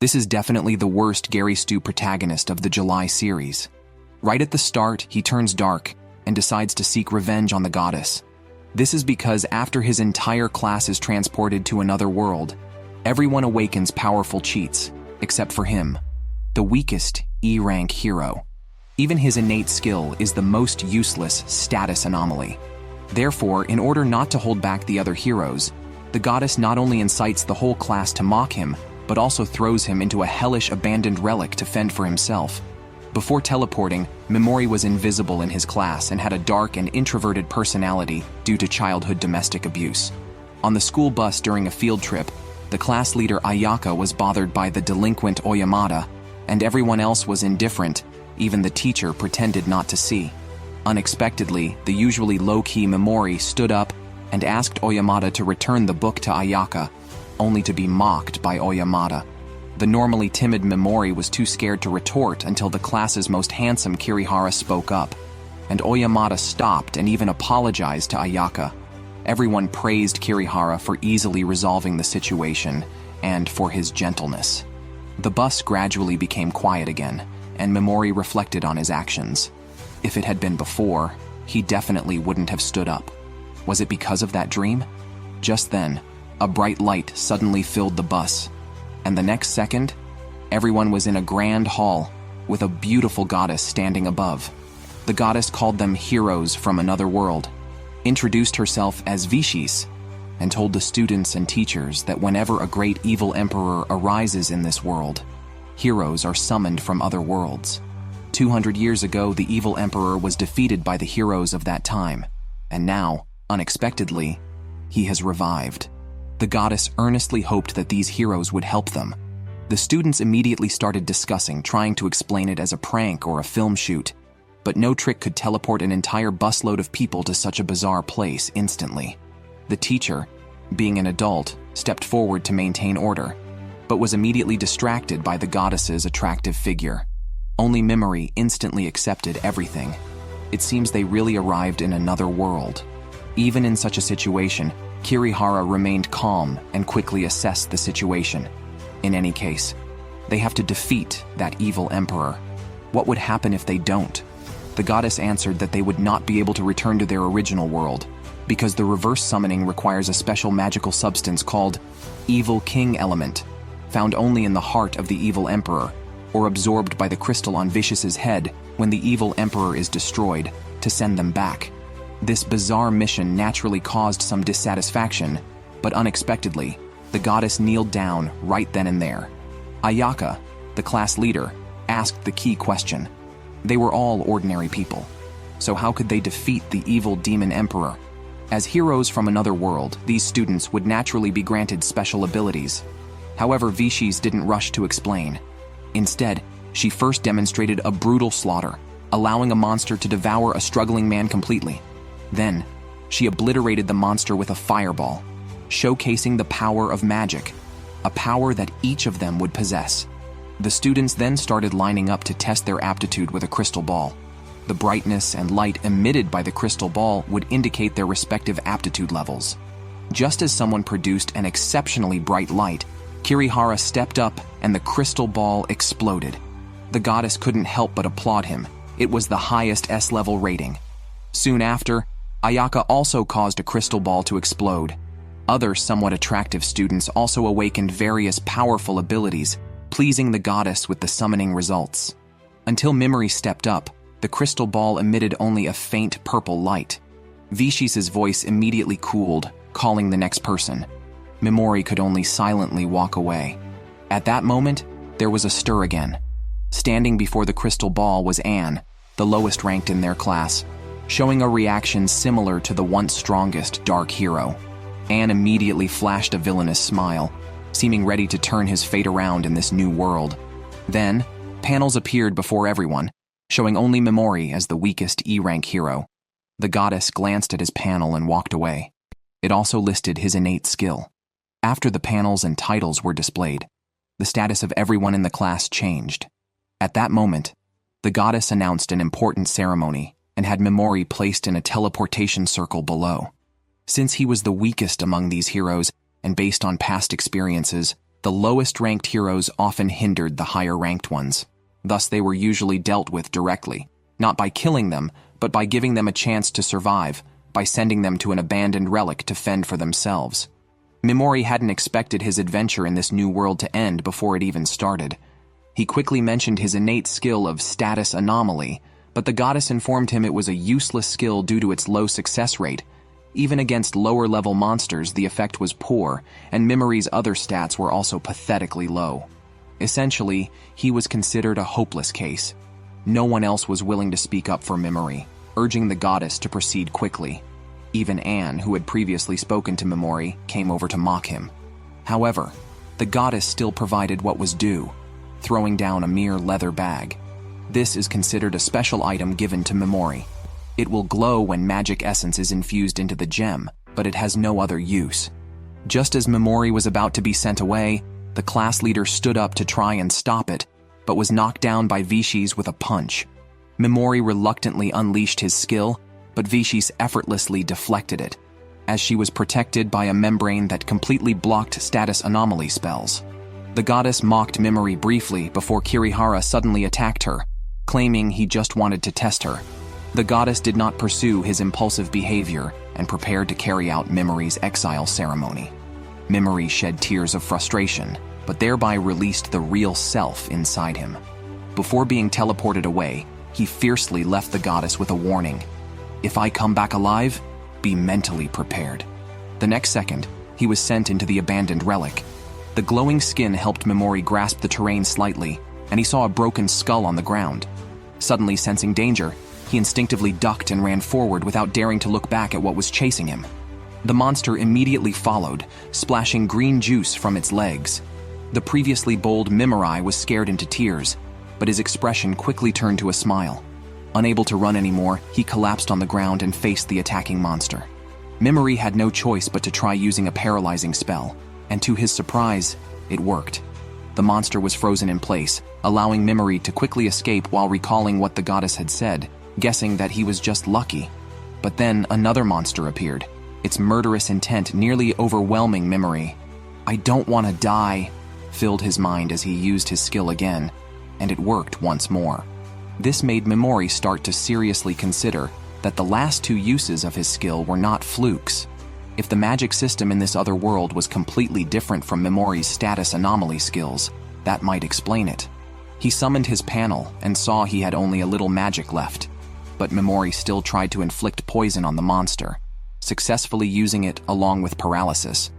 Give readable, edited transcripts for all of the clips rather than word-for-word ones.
This is definitely the worst Gary Stu protagonist of the July series. Right at the start, he turns dark and decides to seek revenge on the goddess. This is because after his entire class is transported to another world, everyone awakens powerful cheats, except for him, the weakest E-rank hero. Even his innate skill is the most useless status anomaly. Therefore, in order not to hold back the other heroes, the goddess not only incites the whole class to mock him, but also throws him into a hellish abandoned relic to fend for himself. Before teleporting, Memori was invisible in his class and had a dark and introverted personality due to childhood domestic abuse. On the school bus during a field trip, the class leader Ayaka was bothered by the delinquent Oyamada, and everyone else was indifferent, even the teacher pretended not to see. Unexpectedly, the usually low-key Memori stood up and asked Oyamada to return the book to Ayaka, only to be mocked by Oyamada. The normally timid Memori was too scared to retort until the class's most handsome Kirihara spoke up, and Oyamada stopped and even apologized to Ayaka. Everyone praised Kirihara for easily resolving the situation and for his gentleness. The bus gradually became quiet again, and Memori reflected on his actions. If it had been before, he definitely wouldn't have stood up. Was it because of that dream? Just then, a bright light suddenly filled the bus, and the next second, everyone was in a grand hall with a beautiful goddess standing above. The goddess called them heroes from another world, introduced herself as Vishis, and told the students and teachers that whenever a great evil emperor arises in this world, heroes are summoned from other worlds. 200 years ago, the evil emperor was defeated by the heroes of that time, and now, unexpectedly, he has revived. The goddess earnestly hoped that these heroes would help them. The students immediately started discussing, trying to explain it as a prank or a film shoot, but no trick could teleport an entire busload of people to such a bizarre place instantly. The teacher, being an adult, stepped forward to maintain order, but was immediately distracted by the goddess's attractive figure. Only Memori instantly accepted everything. It seems they really arrived in another world. Even in such a situation, Kirihara remained calm and quickly assessed the situation. In any case, they have to defeat that evil emperor. What would happen if they don't? The goddess answered that they would not be able to return to their original world, because the reverse summoning requires a special magical substance called Evil King Element, found only in the heart of the evil emperor, or absorbed by the crystal on Vicious's head when the evil emperor is destroyed, to send them back. This bizarre mission naturally caused some dissatisfaction, but unexpectedly, the goddess kneeled down right then and there. Ayaka, the class leader, asked the key question. They were all ordinary people, so how could they defeat the evil demon emperor? As heroes from another world, these students would naturally be granted special abilities. However, Vishis didn't rush to explain. Instead, she first demonstrated a brutal slaughter, allowing a monster to devour a struggling man completely. Then, she obliterated the monster with a fireball, showcasing the power of magic, a power that each of them would possess. The students then started lining up to test their aptitude with a crystal ball. The brightness and light emitted by the crystal ball would indicate their respective aptitude levels. Just as someone produced an exceptionally bright light, Kirihara stepped up and the crystal ball exploded. The goddess couldn't help but applaud him. It was the highest S-level rating. Soon after, Ayaka also caused a crystal ball to explode. Other somewhat attractive students also awakened various powerful abilities, pleasing the goddess with the summoning results. Until Memori stepped up, the crystal ball emitted only a faint purple light. Vichis's voice immediately cooled, calling the next person. Memori could only silently walk away. At that moment, there was a stir again. Standing before the crystal ball was Anne, the lowest ranked in their class, showing a reaction similar to the once strongest dark hero. Anne immediately flashed a villainous smile, seeming ready to turn his fate around in this new world. Then, panels appeared before everyone, showing only Memori as the weakest E-rank hero. The goddess glanced at his panel and walked away. It also listed his innate skill. After the panels and titles were displayed, the status of everyone in the class changed. At that moment, the goddess announced an important ceremony and had Memori placed in a teleportation circle below. Since he was the weakest among these heroes, and based on past experiences, The lowest-ranked heroes often hindered the higher-ranked ones. Thus, they were usually dealt with directly, not by killing them, but by giving them a chance to survive, by sending them to an abandoned relic to fend for themselves. Mimori hadn't expected his adventure in this new world to end before it even started. He quickly mentioned his innate skill of status anomaly, but the goddess informed him it was a useless skill due to its low success rate. Even against lower-level monsters, the effect was poor, and Mimori's other stats were also pathetically low. Essentially, he was considered a hopeless case. No one else was willing to speak up for Mimori, urging the goddess to proceed quickly. Even Anne, who had previously spoken to Mimori, came over to mock him. However, the goddess still provided what was due, throwing down a mere leather bag. This is considered a special item given to Mimori. It will glow when magic essence is infused into the gem, but it has no other use. Just as Mimori was about to be sent away, the class leader stood up to try and stop it, but was knocked down by Vici's with a punch. Mimori reluctantly unleashed his skill, but Vici's effortlessly deflected it, as she was protected by a membrane that completely blocked status anomaly spells. The goddess mocked Mimori briefly before Kirihara suddenly attacked her, claiming he just wanted to test her. The goddess did not pursue his impulsive behavior and prepared to carry out Mimori's exile ceremony. Mimori shed tears of frustration, but thereby released the real self inside him. Before being teleported away, he fiercely left the goddess with a warning. "If I come back alive, be mentally prepared." The next second, he was sent into the abandoned relic. The glowing skin helped Mimori grasp the terrain slightly, and he saw a broken skull on the ground. Suddenly sensing danger, he instinctively ducked and ran forward without daring to look back at what was chasing him. The monster immediately followed, splashing green juice from its legs. The previously bold Mimori was scared into tears, but his expression quickly turned to a smile. Unable to run anymore, he collapsed on the ground and faced the attacking monster. Mimori had no choice but to try using a paralyzing spell, and to his surprise, it worked. The monster was frozen in place, allowing Mimori to quickly escape while recalling what the goddess had said, guessing that he was just lucky. But then another monster appeared, its murderous intent nearly overwhelming Mimori. "I don't want to die," filled his mind as he used his skill again, and it worked once more. This made Mimori start to seriously consider that the last two uses of his skill were not flukes. If the magic system in this other world was completely different from Mimori's status anomaly skills, that might explain it. He summoned his panel and saw he had only a little magic left, but Mimori still tried to inflict poison on the monster, successfully using it along with paralysis,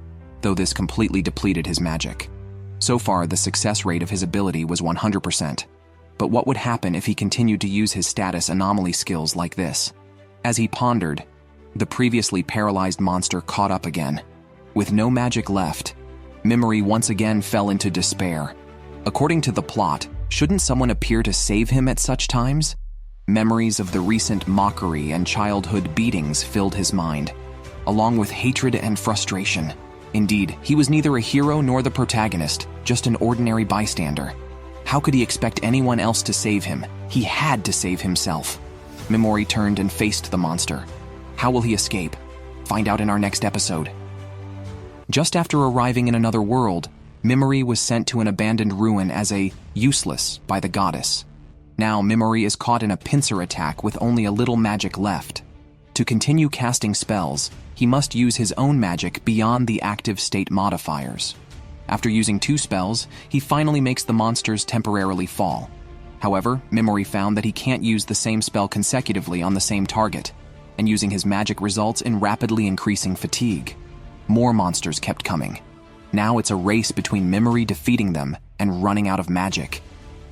though this completely depleted his magic. So far, the success rate of his ability was 100%. But what would happen if he continued to use his status anomaly skills like this? As he pondered, the previously paralyzed monster caught up again. With no magic left, Mimori once again fell into despair. According to the plot, shouldn't someone appear to save him at such times? Memories of the recent mockery and childhood beatings filled his mind, along with hatred and frustration. Indeed, he was neither a hero nor the protagonist, just an ordinary bystander. How could he expect anyone else to save him? He had to save himself. Mimori turned and faced the monster. How will he escape? Find out in our next episode. Just after arriving in another world, Mimori was sent to an abandoned ruin as a useless by the goddess. Now Mimori is caught in a pincer attack with only a little magic left. To continue casting spells, he must use his own magic beyond the active state modifiers. After using 2 spells, he finally makes the monsters temporarily fall. However, Mimori found that he can't use the same spell consecutively on the same target, and using his magic results in rapidly increasing fatigue. More monsters kept coming. Now it's a race between Mimori defeating them and running out of magic.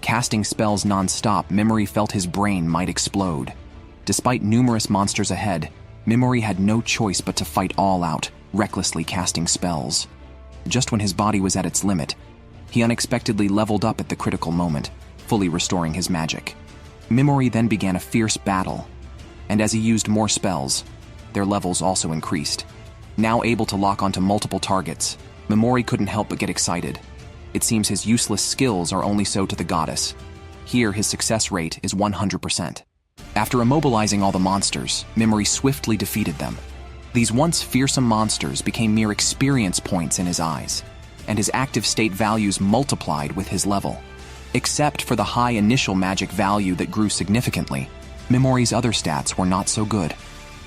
Casting spells non-stop, Mimori felt his brain might explode. Despite numerous monsters ahead, Mimori had no choice but to fight all out, recklessly casting spells. Just when his body was at its limit, he unexpectedly leveled up at the critical moment, fully restoring his magic. Mimori then began a fierce battle, and as he used more spells, their levels also increased. Now able to lock onto multiple targets, Mimori couldn't help but get excited. It seems his useless skills are only so to the goddess. Here, his success rate is 100%. After immobilizing all the monsters, Mimori swiftly defeated them. These once fearsome monsters became mere experience points in his eyes. and his active state values multiplied with his level. Except for the high initial magic value that grew significantly, Memori's other stats were not so good.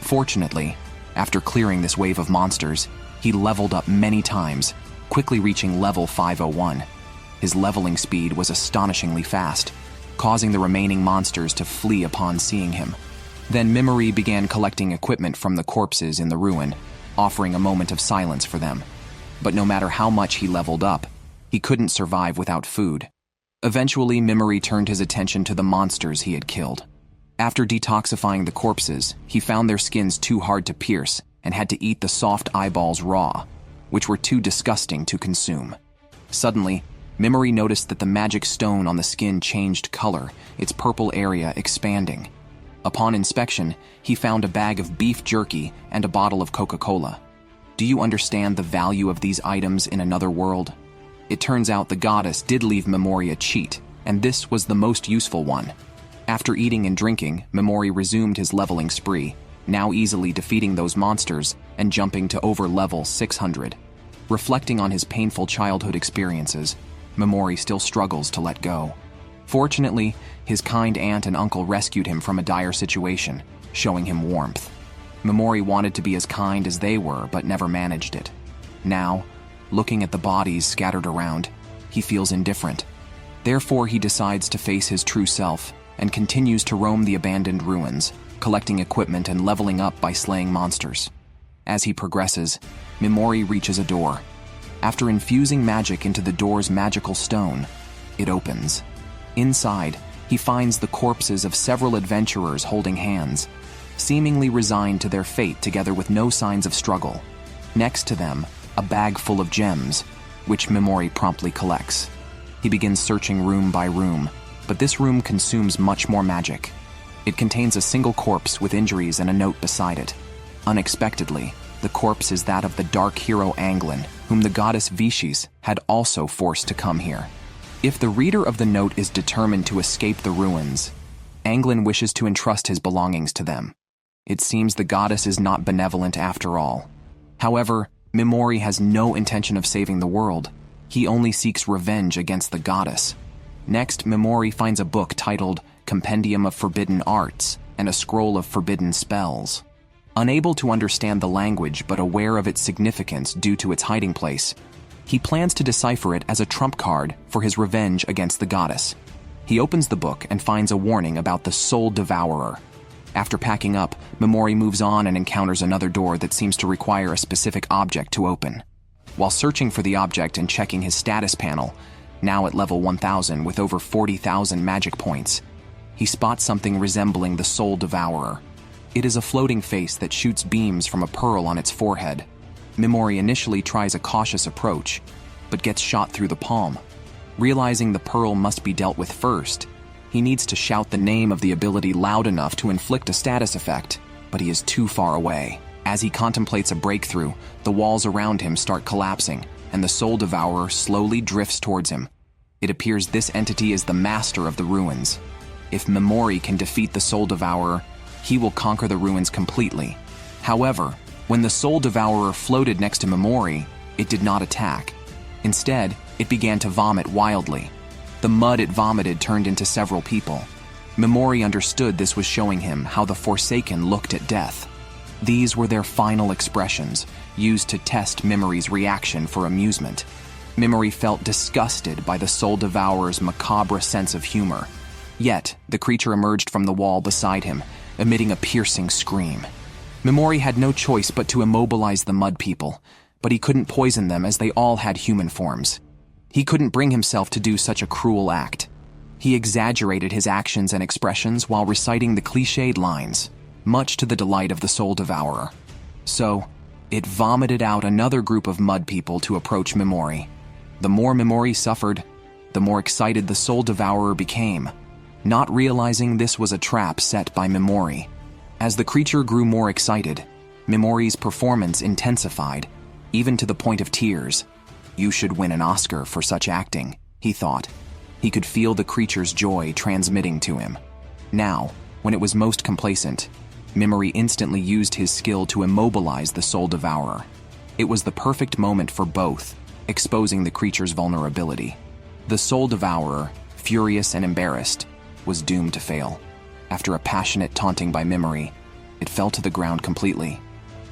Fortunately, after clearing this wave of monsters, he leveled up many times, quickly reaching level 501. His leveling speed was astonishingly fast, causing the remaining monsters to flee upon seeing him. Then Memory began collecting equipment from the corpses in the ruin, offering a moment of silence for them. But no matter how much he leveled up, he couldn't survive without food. Eventually, Memory turned his attention to the monsters he had killed. After detoxifying the corpses, he found their skins too hard to pierce and had to eat the soft eyeballs raw, which were too disgusting to consume. Suddenly, Memory noticed that the magic stone on the skin changed color, its purple area expanding. Upon inspection, he found a bag of beef jerky and a bottle of Coca-Cola. Do you understand the value of these items in another world? It turns out the goddess did leave Memory a cheat, and this was the most useful one. After eating and drinking, Memory resumed his leveling spree, now easily defeating those monsters and jumping to over level 600. Reflecting on his painful childhood experiences, Memory still struggles to let go. Fortunately, his kind aunt and uncle rescued him from a dire situation, showing him warmth. Memory wanted to be as kind as they were, but never managed it. Now, looking at the bodies scattered around, he feels indifferent. Therefore, he decides to face his true self and continues to roam the abandoned ruins, collecting equipment and leveling up by slaying monsters. As he progresses, Memory reaches a door. After infusing magic into the door's magical stone, it opens. Inside, he finds the corpses of several adventurers holding hands, seemingly resigned to their fate together with no signs of struggle. Next to them, a bag full of gems, which Memory promptly collects. He begins searching room by room, but this room consumes much more magic. It contains a single corpse with injuries and a note beside it. Unexpectedly, the corpse is that of the dark hero Anglin, whom the goddess Vishis had also forced to come here. If the reader of the note is determined to escape the ruins, Anglin wishes to entrust his belongings to them. It seems the goddess is not benevolent after all. However, Memory has no intention of saving the world. He only seeks revenge against the goddess. Next, Memory finds a book titled Compendium of Forbidden Arts and a scroll of forbidden spells. Unable to understand the language but aware of its significance due to its hiding place, he plans to decipher it as a trump card for his revenge against the goddess. He opens the book and finds a warning about the soul Devourer. After packing up, Memory moves on and encounters another door that seems to require a specific object to open. While searching for the object and checking his status panel, now at level 1000 with over 40,000 magic points, he spots something resembling the soul Devourer. It is a floating face that shoots beams from a pearl on its forehead. Memory initially tries a cautious approach, but gets shot through the palm. Realizing the pearl must be dealt with first, he needs to shout the name of the ability loud enough to inflict a status effect, but he is too far away. As he contemplates a breakthrough, the walls around him start collapsing, and the soul Devourer slowly drifts towards him. It appears this entity is the master of the ruins. If Memory can defeat the soul Devourer, he will conquer the ruins completely. However, when the soul Devourer floated next to Memory, it did not attack. Instead, it began to vomit wildly. The mud it vomited turned into several people. Memory understood this was showing him how the Forsaken looked at death. These were their final expressions, used to test Memory's reaction for amusement. Memory felt disgusted by the soul Devourer's macabre sense of humor. Yet, the creature emerged from the wall beside him, emitting a piercing scream. Memory had no choice but to immobilize the mud people, but he couldn't poison them as they all had human forms. He couldn't bring himself to do such a cruel act. He exaggerated his actions and expressions while reciting the cliched lines, much to the delight of the soul Devourer. So, it vomited out another group of mud people to approach Memory. The more Memory suffered, the more excited the soul Devourer became, not realizing this was a trap set by Memory. As the creature grew more excited, Memory's performance intensified, even to the point of tears. You should win an Oscar for such acting, he thought. He could feel the creature's joy transmitting to him. Now, when it was most complacent, Memory instantly used his skill to immobilize the soul Devourer. It was the perfect moment for both. exposing the creature's vulnerability. The soul devourer, furious and embarrassed, was doomed to fail. After a passionate taunting by Memory, it fell to the ground completely.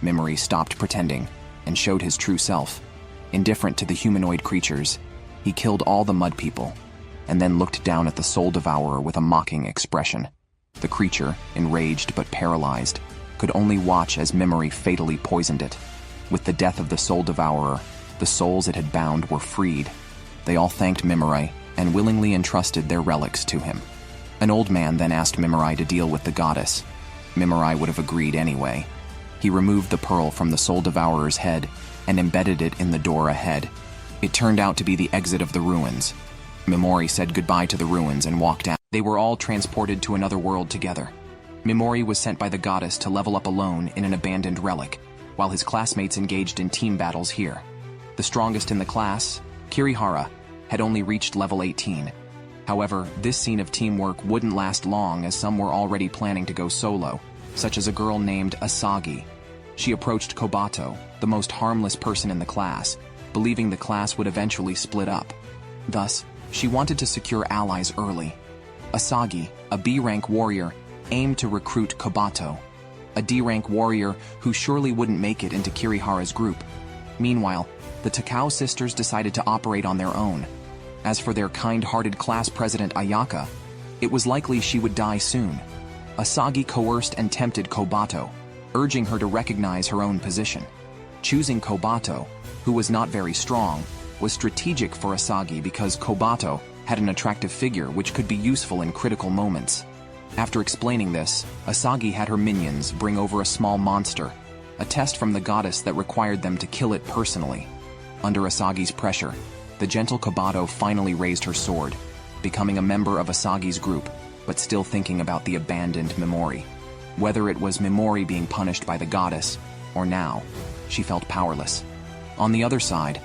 Memory stopped pretending and showed his true self. Indifferent to the humanoid creatures, he killed all the mud people, and then looked down at the soul devourer with a mocking expression. The creature, enraged but paralyzed, could only watch as Memory fatally poisoned it. With the death of the soul devourer, the souls it had bound were freed. They all thanked Memory and willingly entrusted their relics to him. An old man then asked Memory to deal with the goddess. Memory would have agreed anyway. He removed the pearl from the soul devourer's head and embedded it in the door ahead. It turned out to be the exit of the ruins. Memory said goodbye to the ruins and walked out. They were all transported to another world together. Memory was sent by the goddess to level up alone in an abandoned relic, while his classmates engaged in team battles here. The strongest in the class, Kirihara, had only reached level 18. However, this scene of teamwork wouldn't last long, as some were already planning to go solo, such as a girl named Asagi. She approached Kobato, the most harmless person in the class, believing the class would eventually split up. Thus, she wanted to secure allies early. Asagi, a B-rank warrior, aimed to recruit Kobato, a D-rank warrior who surely wouldn't make it into Kirihara's group. Meanwhile, the Takao sisters decided to operate on their own. As for their kind-hearted class president Ayaka, it was likely she would die soon. Asagi coerced and tempted Kobato, urging her to recognize her own position. Choosing Kobato, who was not very strong, was strategic for Asagi because Kobato had an attractive figure which could be useful in critical moments. After explaining this, Asagi had her minions bring over a small monster, a test from the goddess that required them to kill it personally. Under Asagi's pressure, the gentle Kobato finally raised her sword, becoming a member of Asagi's group, but still thinking about the abandoned Memory. Whether it was Memory being punished by the goddess, or now, she felt powerless. On the other side,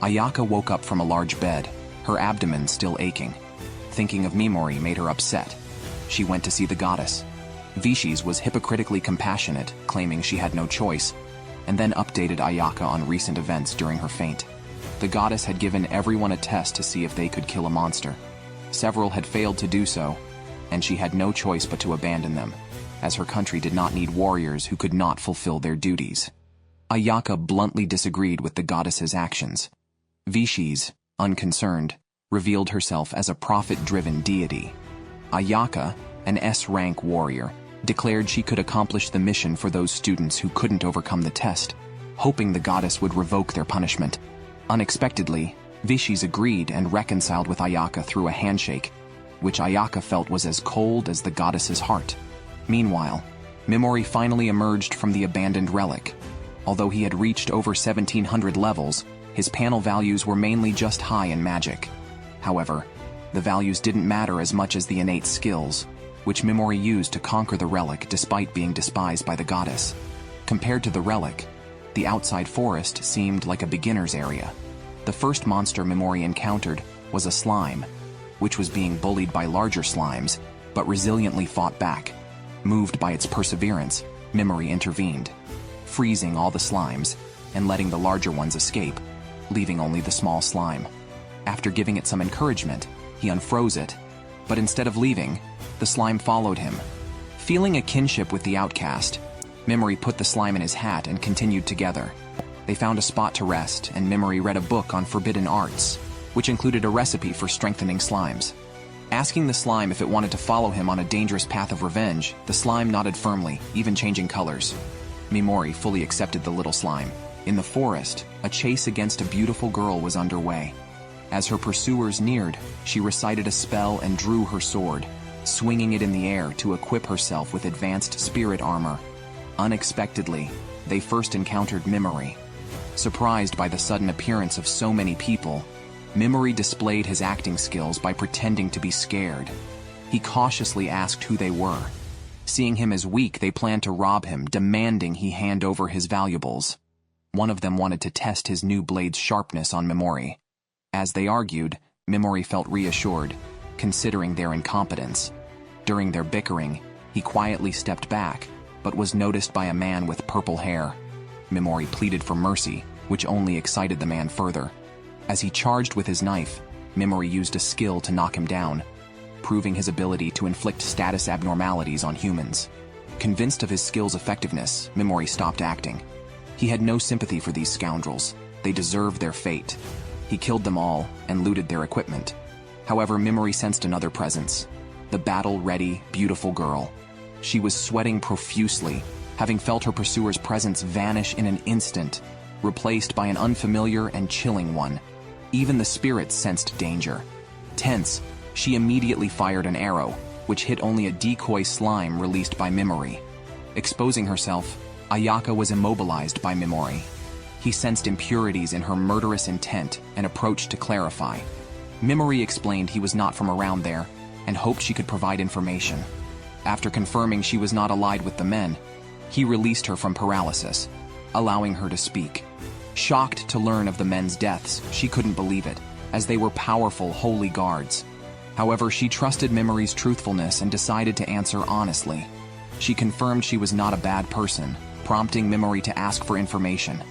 Ayaka woke up from a large bed, her abdomen still aching. Thinking of Memory made her upset. She went to see the goddess. Vishis was hypocritically compassionate, claiming she had no choice, and then updated Ayaka on recent events during her faint. The goddess had given everyone a test to see if they could kill a monster. Several had failed to do so, and she had no choice but to abandon them, as her country did not need warriors who could not fulfill their duties. Ayaka bluntly disagreed with the goddess's actions. Vishis, unconcerned, revealed herself as a profit-driven deity. Ayaka, an S-rank warrior, declared she could accomplish the mission for those students who couldn't overcome the test, hoping the goddess would revoke their punishment. Unexpectedly, Vishis agreed and reconciled with Ayaka through a handshake, which Ayaka felt was as cold as the goddess's heart. Meanwhile, Memory finally emerged from the abandoned relic. Although he had reached over 1700 levels, his panel values were mainly just high in magic. However, the values didn't matter as much as the innate skills, which Memory used to conquer the relic despite being despised by the goddess. Compared to the relic, the outside forest seemed like a beginner's area. The first monster Memory encountered was a slime, which was being bullied by larger slimes, but resiliently fought back. Moved by its perseverance, Memory intervened, freezing all the slimes and letting the larger ones escape, leaving only the small slime. After giving it some encouragement, he unfroze it, but instead of leaving, the slime followed him. Feeling a kinship with the outcast, Memory put the slime in his hat and continued together. They found a spot to rest, and Memory read a book on forbidden arts, which included a recipe for strengthening slimes. Asking the slime if it wanted to follow him on a dangerous path of revenge, the slime nodded firmly, even changing colors. Memory fully accepted the little slime. In the forest, a chase against a beautiful girl was underway. As her pursuers neared, she recited a spell and drew her sword, swinging it in the air to equip herself with advanced spirit armor. Unexpectedly, they first encountered Memory. Surprised by the sudden appearance of so many people, Memory displayed his acting skills by pretending to be scared. He cautiously asked who they were. Seeing him as weak, they planned to rob him, demanding he hand over his valuables. One of them wanted to test his new blade's sharpness on Memory. As they argued, Memory felt reassured, considering their incompetence. During their bickering, he quietly stepped back, but was noticed by a man with purple hair. Memory pleaded for mercy, which only excited the man further. As he charged with his knife, Mimori used a skill to knock him down, proving his ability to inflict status abnormalities on humans. Convinced of his skill's effectiveness, Mimori stopped acting. He had no sympathy for these scoundrels. They deserved their fate. He killed them all and looted their equipment. However, Mimori sensed another presence. The battle-ready, beautiful girl. She was sweating profusely, having felt her pursuer's presence vanish in an instant, replaced by an unfamiliar and chilling one. Even the spirits sensed danger. Tense, she immediately fired an arrow, which hit only a decoy slime released by Mimori. Exposing herself, Ayaka was immobilized by Mimori. He sensed impurities in her murderous intent and approached to clarify. Mimori explained he was not from around there and hoped she could provide information. After confirming she was not allied with the men, he released her from paralysis, allowing her to speak. Shocked to learn of the men's deaths, she couldn't believe it, as they were powerful holy guards. However, she trusted Mimori's truthfulness and decided to answer honestly. She confirmed she was not a bad person, prompting Mimori to ask for information.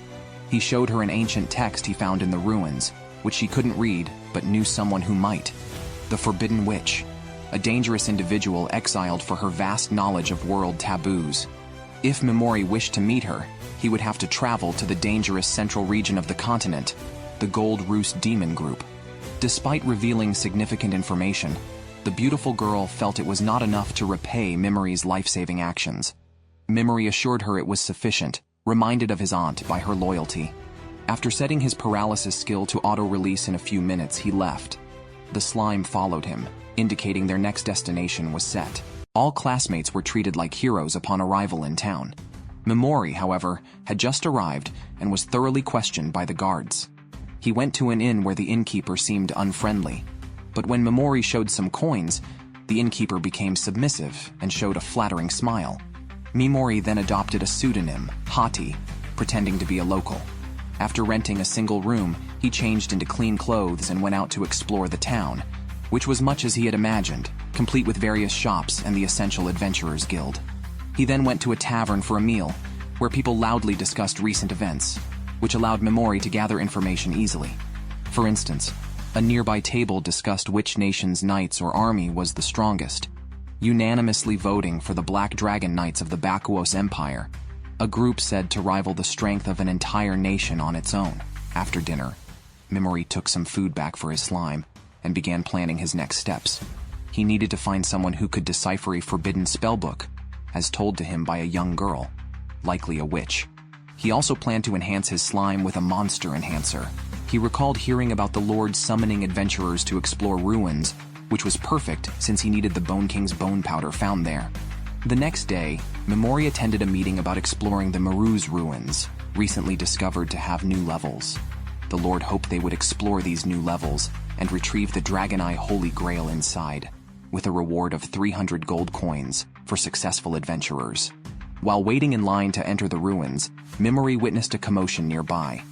He showed her an ancient text he found in the ruins, which she couldn't read but knew someone who might. The Forbidden Witch, a dangerous individual exiled for her vast knowledge of world taboos. If Mimori wished to meet her, he would have to travel to the dangerous central region of the continent, the Gold Roost Demon Group. Despite revealing significant information, the beautiful girl felt it was not enough to repay Mimori's life-saving actions. Mimori assured her it was sufficient, reminded of his aunt by her loyalty. After setting his paralysis skill to auto-release in a few minutes, he left. The slime followed him, indicating their next destination was set. All classmates were treated like heroes upon arrival in town. Mimori, however, had just arrived and was thoroughly questioned by the guards. He went to an inn where the innkeeper seemed unfriendly, but when Mimori showed some coins, the innkeeper became submissive and showed a flattering smile. Mimori then adopted a pseudonym, Hati, pretending to be a local. After renting a single room, he changed into clean clothes and went out to explore the town, which was much as he had imagined, complete with various shops and the essential adventurers guild. He then went to a tavern for a meal, where people loudly discussed recent events, which allowed Mimori to gather information easily. For instance, a nearby table discussed which nation's knights or army was the strongest, unanimously voting for the Black Dragon Knights of the Bakuos Empire, a group said to rival the strength of an entire nation on its own. After dinner, Mimori took some food back for his slime and began planning his next steps. He needed to find someone who could decipher a forbidden spellbook, as told to him by a young girl, likely a witch. He also planned to enhance his slime with a monster enhancer. He recalled hearing about the Lord summoning adventurers to explore ruins, which was perfect since he needed the Bone King's bone powder found there. The next day, Mimori attended a meeting about exploring the Maruse ruins, recently discovered to have new levels. The Lord hoped they would explore these new levels and retrieve the Dragon Eye Holy Grail inside, with a reward of 300 gold coins for successful adventurers. While waiting in line to enter the ruins, Mimori witnessed a commotion nearby.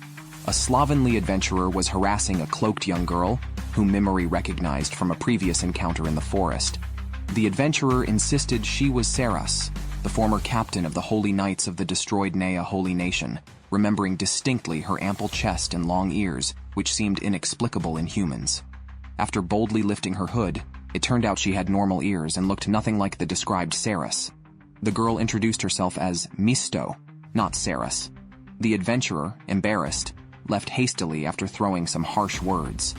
A slovenly adventurer was harassing a cloaked young girl, whom Mimori recognized from a previous encounter in the forest. The adventurer insisted she was Seras, the former captain of the Holy Knights of the destroyed Nea Holy Nation, remembering distinctly her ample chest and long ears, which seemed inexplicable in humans. After boldly lifting her hood, it turned out she had normal ears and looked nothing like the described Seras. The girl introduced herself as Misto, not Seras. The adventurer, embarrassed, left hastily after throwing some harsh words.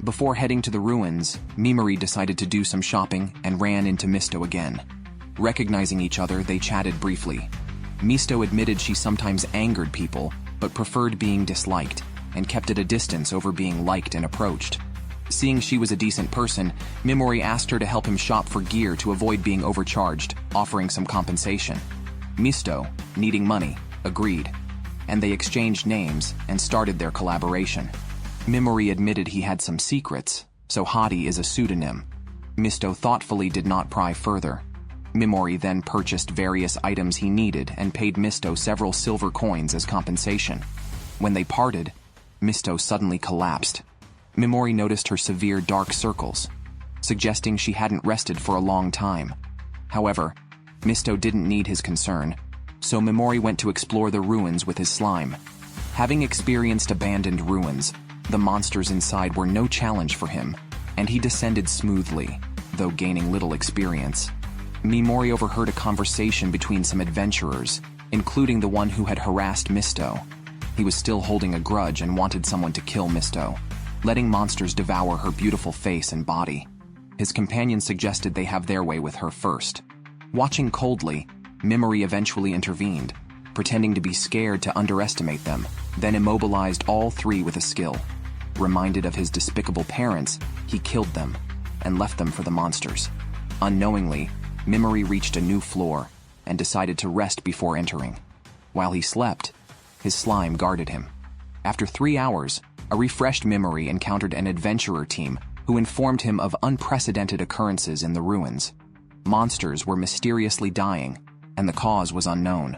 Before heading to the ruins, Mimori decided to do some shopping and ran into Misto again. Recognizing each other, they chatted briefly. Misto admitted she sometimes angered people, but preferred being disliked, and kept at a distance over being liked and approached. Seeing she was a decent person, Mimori asked her to help him shop for gear to avoid being overcharged, offering some compensation. Misto, needing money, agreed, and they exchanged names and started their collaboration. Mimori admitted he had some secrets, so Hati is a pseudonym. Misto thoughtfully did not pry further. Mimori then purchased various items he needed and paid Misto several silver coins as compensation. When they parted, Misto suddenly collapsed. Mimori noticed her severe dark circles, suggesting she hadn't rested for a long time. However, Misto didn't need his concern, so Mimori went to explore the ruins with his slime. Having experienced abandoned ruins, The monsters inside were no challenge for him, and he descended smoothly, though gaining little experience. Mimori overheard a conversation between some adventurers, including the one who had harassed Misto. He was still holding a grudge and wanted someone to kill Misto, letting monsters devour her beautiful face and body. His companions suggested they have their way with her first. Watching coldly, Mimori eventually intervened, pretending to be scared to underestimate them, then immobilized all three with a skill. Reminded of his despicable parents, he killed them and left them for the monsters. Unknowingly, Mimori reached a new floor and decided to rest before entering. While he slept, his slime guarded him. After 3 hours, a refreshed Mimori encountered an adventurer team who informed him of unprecedented occurrences in the ruins. Monsters were mysteriously dying, and the cause was unknown.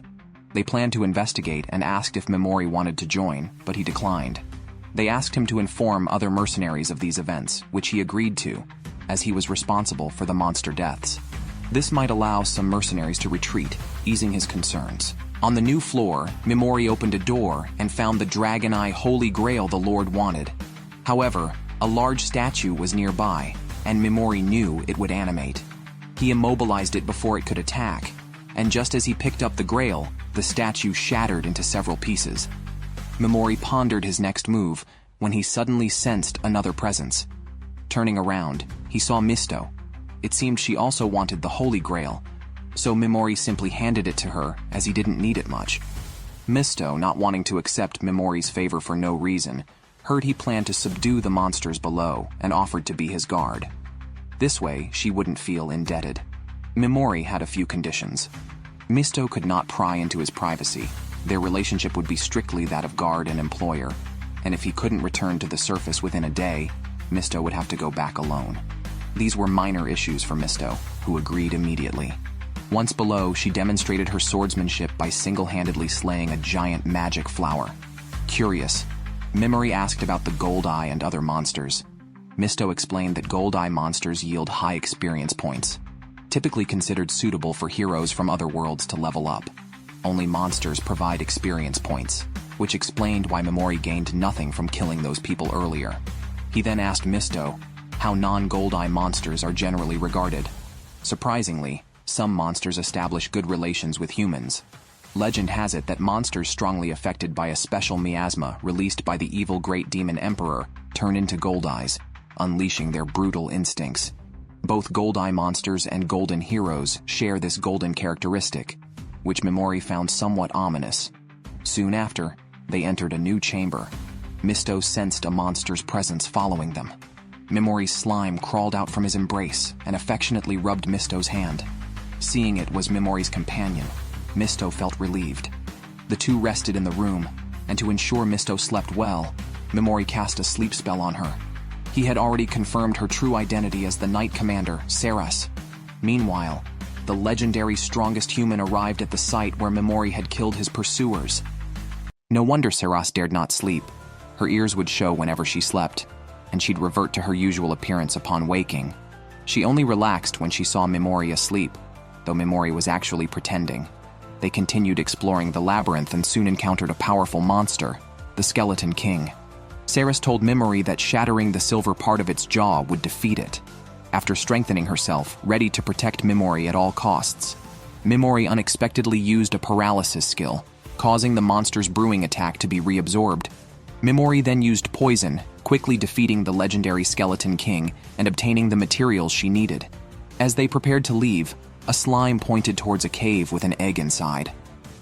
They planned to investigate and asked if Mimori wanted to join, but he declined. They asked him to inform other mercenaries of these events, which he agreed to, as he was responsible for the monster deaths. This might allow some mercenaries to retreat, easing his concerns. On the new floor, Mimori opened a door and found the Dragon Eye Holy Grail the Lord wanted. However, a large statue was nearby, and Mimori knew it would animate. He immobilized it before it could attack, and just as he picked up the Grail, the statue shattered into several pieces. Mimori pondered his next move when he suddenly sensed another presence. Turning around, he saw Misto. It seemed she also wanted the Holy Grail, so Mimori simply handed it to her as he didn't need it much. Misto, not wanting to accept Mimori's favor for no reason, heard he planned to subdue the monsters below and offered to be his guard. This way, she wouldn't feel indebted. Mimori had a few conditions. Misto could not pry into his privacy. Their relationship would be strictly that of guard and employer, and if he couldn't return to the surface within a day, Misto would have to go back alone. These were minor issues for Misto, who agreed immediately. Once below, she demonstrated her swordsmanship by single-handedly slaying a giant magic flower. Curious, Mimori asked about the Gold Eye and other monsters. Misto explained that Gold Eye monsters yield high experience points, typically considered suitable for heroes from other worlds to level up. Only monsters provide experience points, which explained why Mimori gained nothing from killing those people earlier. He then asked Misto how non-Gold Eye monsters are generally regarded. Surprisingly, some monsters establish good relations with humans. Legend has it that monsters strongly affected by a special miasma released by the evil Great Demon Emperor turn into Gold Eyes, unleashing their brutal instincts. Both Gold Eye monsters and golden heroes share this golden characteristic, which Mimori found somewhat ominous. Soon after, they entered a new chamber. Misto sensed a monster's presence following them. Mimori's slime crawled out from his embrace and affectionately rubbed Misto's hand. Seeing it was Mimori's companion, Misto felt relieved. The two rested in the room, and to ensure Misto slept well, Mimori cast a sleep spell on her. He had already confirmed her true identity as the Knight Commander, Seras. Meanwhile, the legendary strongest human arrived at the site where Mimori had killed his pursuers. No wonder Seras dared not sleep. Her ears would show whenever she slept, and she'd revert to her usual appearance upon waking. She only relaxed when she saw Mimori asleep, though Mimori was actually pretending. They continued exploring the labyrinth and soon encountered a powerful monster, the Skeleton King. Seras told Mimori that shattering the silver part of its jaw would defeat it. After strengthening herself, ready to protect Mimori at all costs, Mimori unexpectedly used a paralysis skill, causing the monster's brewing attack to be reabsorbed. Mimori then used poison, quickly defeating the legendary Skeleton King and obtaining the materials she needed. As they prepared to leave, a slime pointed towards a cave with an egg inside.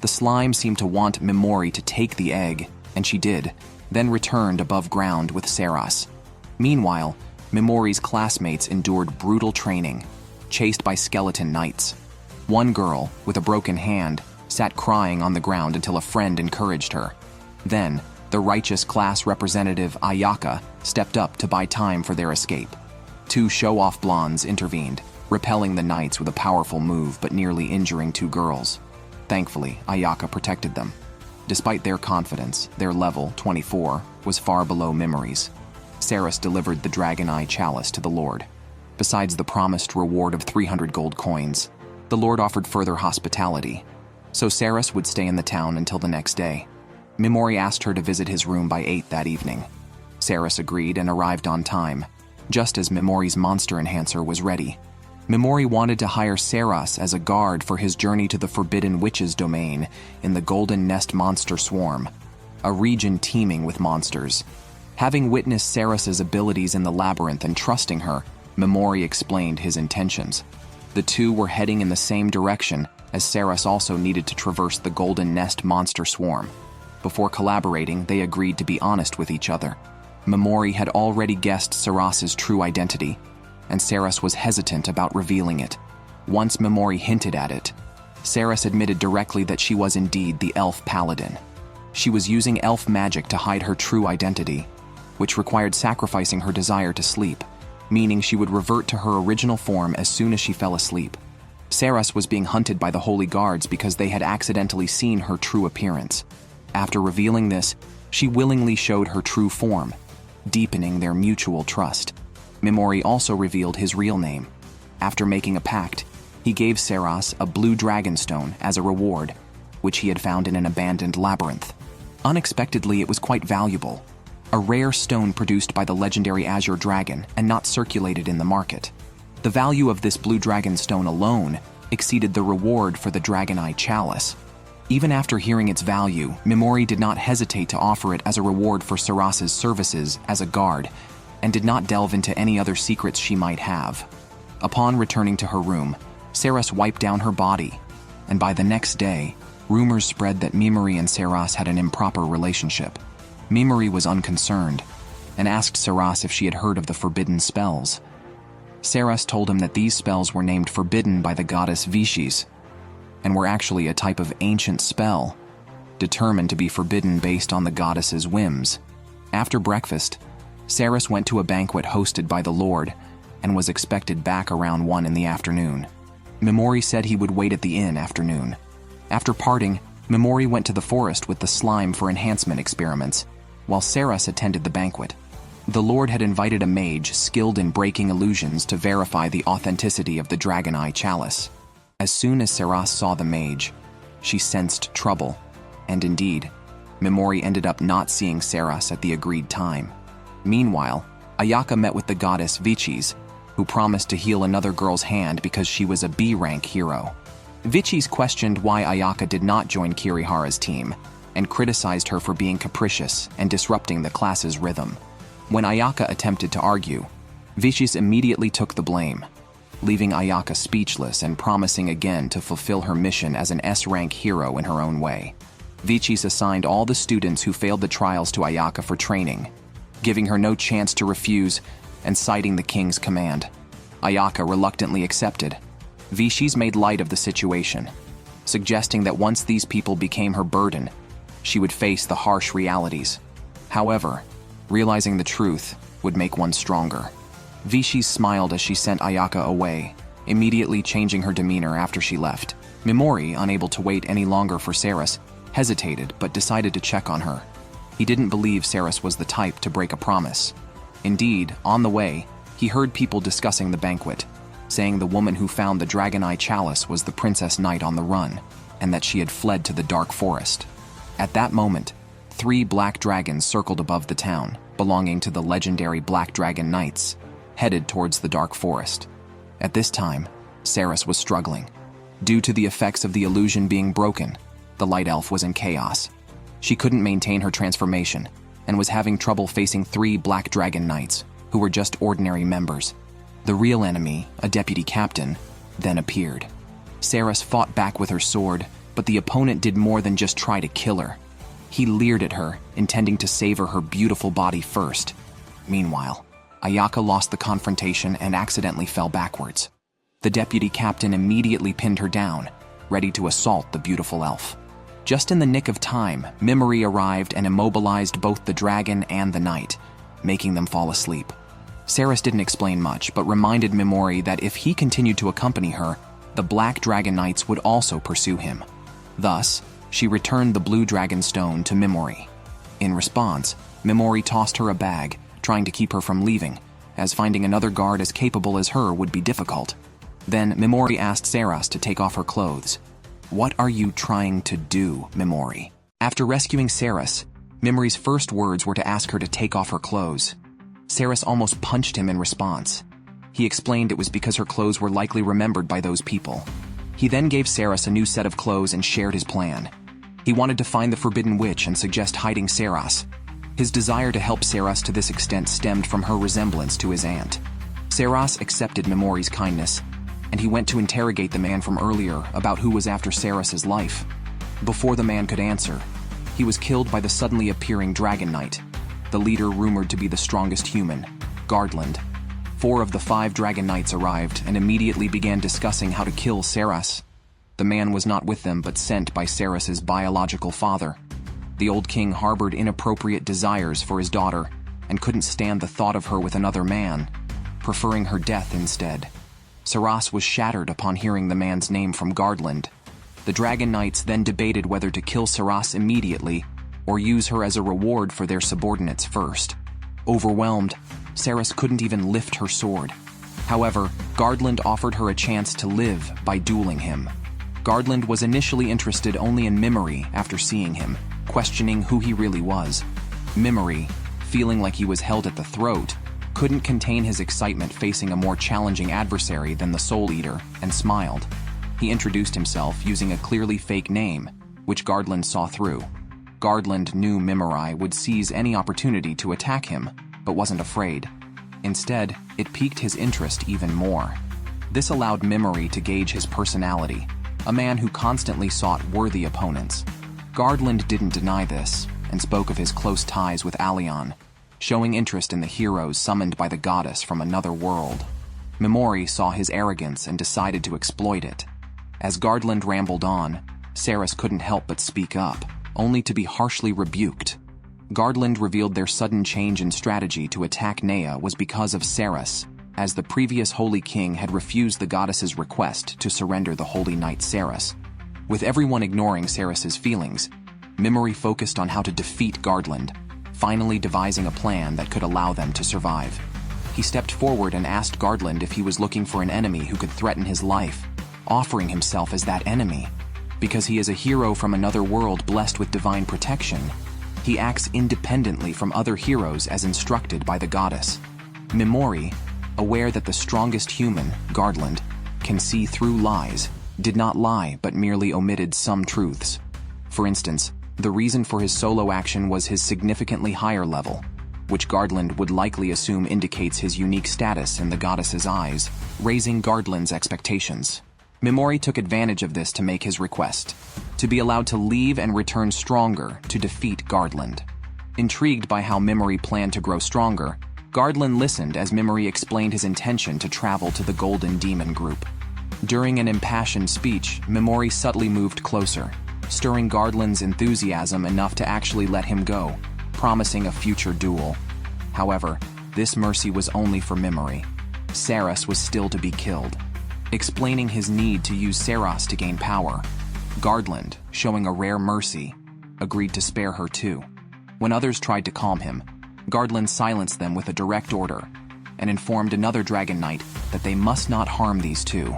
The slime seemed to want Mimori to take the egg, and she did, then returned above ground with Seras. Meanwhile, Mimori's classmates endured brutal training, chased by skeleton knights. One girl, with a broken hand, sat crying on the ground until a friend encouraged her. Then, the righteous class representative Ayaka stepped up to buy time for their escape. Two show-off blondes intervened, repelling the knights with a powerful move but nearly injuring two girls. Thankfully, Ayaka protected them. Despite their confidence, their level, 24, was far below Mimori's. Seras delivered the Dragon Eye Chalice to the Lord. Besides the promised reward of 300 gold coins, the Lord offered further hospitality, so Seras would stay in the town until the next day. Mimori asked her to visit his room by 8 that evening. Seras agreed and arrived on time, just as Memori's monster enhancer was ready. Memori wanted to hire Seras as a guard for his journey to the Forbidden Witch's domain in the Golden Nest Monster Swarm, a region teeming with monsters. Having witnessed Seras's abilities in the labyrinth and trusting her, Memori explained his intentions. The two were heading in the same direction, as Seras also needed to traverse the Golden Nest Monster Swarm. Before collaborating, they agreed to be honest with each other. Memori had already guessed Seras's true identity, and Seras was hesitant about revealing it. Once Memori hinted at it, Seras admitted directly that she was indeed the elf paladin. She was using elf magic to hide her true identity, which required sacrificing her desire to sleep, meaning she would revert to her original form as soon as she fell asleep. Seras was being hunted by the Holy Guards because they had accidentally seen her true appearance. After revealing this, she willingly showed her true form, deepening their mutual trust. Memori also revealed his real name. After making a pact, he gave Seras a blue dragon stone as a reward, which he had found in an abandoned labyrinth. Unexpectedly, it was quite valuable, a rare stone produced by the legendary Azure Dragon and not circulated in the market. The value of this blue dragon stone alone exceeded the reward for the Dragon Eye Chalice. Even after hearing its value, Memori did not hesitate to offer it as a reward for Seras's services as a guard, and did not delve into any other secrets she might have. Upon returning to her room, Seras wiped down her body, and by the next day, rumors spread that Memori and Seras had an improper relationship. Memori was unconcerned, and asked Seras if she had heard of the forbidden spells. Seras told him that these spells were named forbidden by the goddess Vishis, and were actually a type of ancient spell, determined to be forbidden based on the goddess's whims. After breakfast, Seras went to a banquet hosted by the Lord, and was expected back around 1 in the afternoon. Memori said he would wait at the inn afternoon. After parting, Memori went to the forest with the slime for enhancement experiments, while Seras attended the banquet. The Lord had invited a mage skilled in breaking illusions to verify the authenticity of the Dragon Eye Chalice. As soon as Seras saw the mage, she sensed trouble, and indeed, Memori ended up not seeing Seras at the agreed time. Meanwhile, Ayaka met with the goddess Vishis, who promised to heal another girl's hand because she was a B-rank hero. Vishis questioned why Ayaka did not join Kirihara's team, and criticized her for being capricious and disrupting the class's rhythm. When Ayaka attempted to argue, Vishis immediately took the blame, leaving Ayaka speechless and promising again to fulfill her mission as an S-rank hero in her own way. Vishis assigned all the students who failed the trials to Ayaka for training, giving her no chance to refuse and citing the king's command. Ayaka reluctantly accepted. Vishis made light of the situation, suggesting that once these people became her burden, she would face the harsh realities. However, realizing the truth would make one stronger. Vishis smiled as she sent Ayaka away, immediately changing her demeanor after she left. Memori, unable to wait any longer for Seras, hesitated but decided to check on her. He didn't believe Seras was the type to break a promise. Indeed, on the way, he heard people discussing the banquet, saying the woman who found the Dragon Eye Chalice was the Princess Knight on the run, and that she had fled to the Dark Forest. At that moment, 3 black dragons circled above the town, belonging to the legendary Black Dragon Knights, headed towards the Dark Forest. At this time, Seras was struggling. Due to the effects of the illusion being broken, the Light Elf was in chaos. She couldn't maintain her transformation, and was having trouble facing 3 Black Dragon Knights, who were just ordinary members. The real enemy, a deputy captain, then appeared. Seras fought back with her sword, but the opponent did more than just try to kill her. He leered at her, intending to savor her beautiful body first. Meanwhile, Ayaka lost the confrontation and accidentally fell backwards. The deputy captain immediately pinned her down, ready to assault the beautiful elf. Just in the nick of time, Memori arrived and immobilized both the dragon and the knight, making them fall asleep. Seras didn't explain much, but reminded Memori that if he continued to accompany her, the Black Dragon Knights would also pursue him. Thus, she returned the blue dragon stone to Memori. In response, Memori tossed her a bag, trying to keep her from leaving, as finding another guard as capable as her would be difficult. Then Memori asked Seras to take off her clothes. "What are you trying to do, Memori?" After rescuing Seras, Memory's first words were to ask her to take off her clothes. Seras almost punched him in response. He explained it was because her clothes were likely remembered by those people. He then gave Seras a new set of clothes and shared his plan. He wanted to find the forbidden witch and suggest hiding Seras. His desire to help Seras to this extent stemmed from her resemblance to his aunt. Seras accepted Memory's kindness, and he went to interrogate the man from earlier about who was after Seras's life. Before the man could answer, he was killed by the suddenly appearing Dragon Knight, the leader rumored to be the strongest human, Garland. 4 of the 5 Dragon Knights arrived and immediately began discussing how to kill Seras. The man was not with them but sent by Seras's biological father. The old king harbored inappropriate desires for his daughter and couldn't stand the thought of her with another man, preferring her death instead. Seras was shattered upon hearing the man's name from Garland. The Dragon Knights then debated whether to kill Seras immediately or use her as a reward for their subordinates first. Overwhelmed, Seras couldn't even lift her sword. However, Garland offered her a chance to live by dueling him. Garland was initially interested only in Memory after seeing him, questioning who he really was. Memory, feeling like he was held at the throat, couldn't contain his excitement facing a more challenging adversary than the Soul Eater, and smiled. He introduced himself using a clearly fake name, which Garland saw through. Garland knew Memory would seize any opportunity to attack him, but wasn't afraid. Instead, it piqued his interest even more. This allowed Memory to gauge his personality, a man who constantly sought worthy opponents. Garland didn't deny this, and spoke of his close ties with Allion, showing interest in the heroes summoned by the goddess from another world. Memory saw his arrogance and decided to exploit it. As Garland rambled on, Seras couldn't help but speak up, only to be harshly rebuked. Garland revealed their sudden change in strategy to attack Nea was because of Seras, as the previous Holy King had refused the goddess's request to surrender the Holy Knight Seras. With everyone ignoring Seras's feelings, Memory focused on how to defeat Garland, finally devising a plan that could allow them to survive. He stepped forward and asked Garland if he was looking for an enemy who could threaten his life, offering himself as that enemy. Because he is a hero from another world blessed with divine protection, he acts independently from other heroes as instructed by the goddess. Memory, aware that the strongest human, Garland, can see through lies, did not lie but merely omitted some truths. For instance, the reason for his solo action was his significantly higher level, which Garland would likely assume indicates his unique status in the goddess's eyes, raising Garland's expectations. Memory took advantage of this to make his request, to be allowed to leave and return stronger to defeat Garland. Intrigued by how Memory planned to grow stronger, Garland listened as Memory explained his intention to travel to the Golden Demon group. During an impassioned speech, Memory subtly moved closer, stirring Garland's enthusiasm enough to actually let him go, promising a future duel. However, this mercy was only for Memory. Seras was still to be killed. Explaining his need to use Seras to gain power, Garland, showing a rare mercy, agreed to spare her too. When others tried to calm him, Garland silenced them with a direct order and informed another Dragon Knight that they must not harm these two.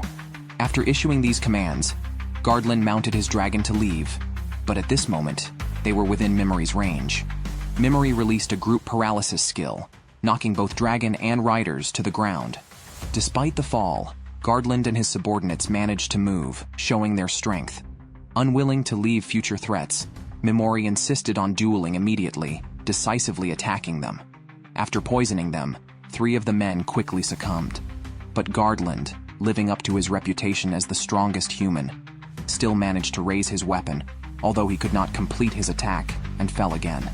After issuing these commands, Garland mounted his dragon to leave, but at this moment, they were within Memory's range. Memory released a group paralysis skill, knocking both dragon and riders to the ground. Despite the fall, Garland and his subordinates managed to move, showing their strength. Unwilling to leave future threats, Memory insisted on dueling immediately, decisively attacking them. After poisoning them, 3 of the men quickly succumbed. But Garland, living up to his reputation as the strongest human, still managed to raise his weapon, although he could not complete his attack and fell again.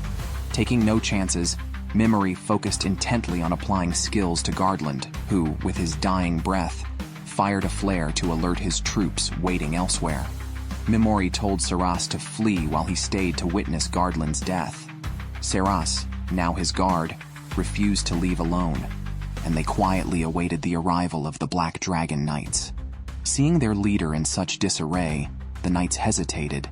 Taking no chances, Memory focused intently on applying skills to Garland, who, with his dying breath, fired a flare to alert his troops waiting elsewhere. Memory told Seras to flee while he stayed to witness Garland's death. Seras, now his guard, refused to leave alone, and they quietly awaited the arrival of the Black Dragon Knights. Seeing their leader in such disarray, the knights hesitated.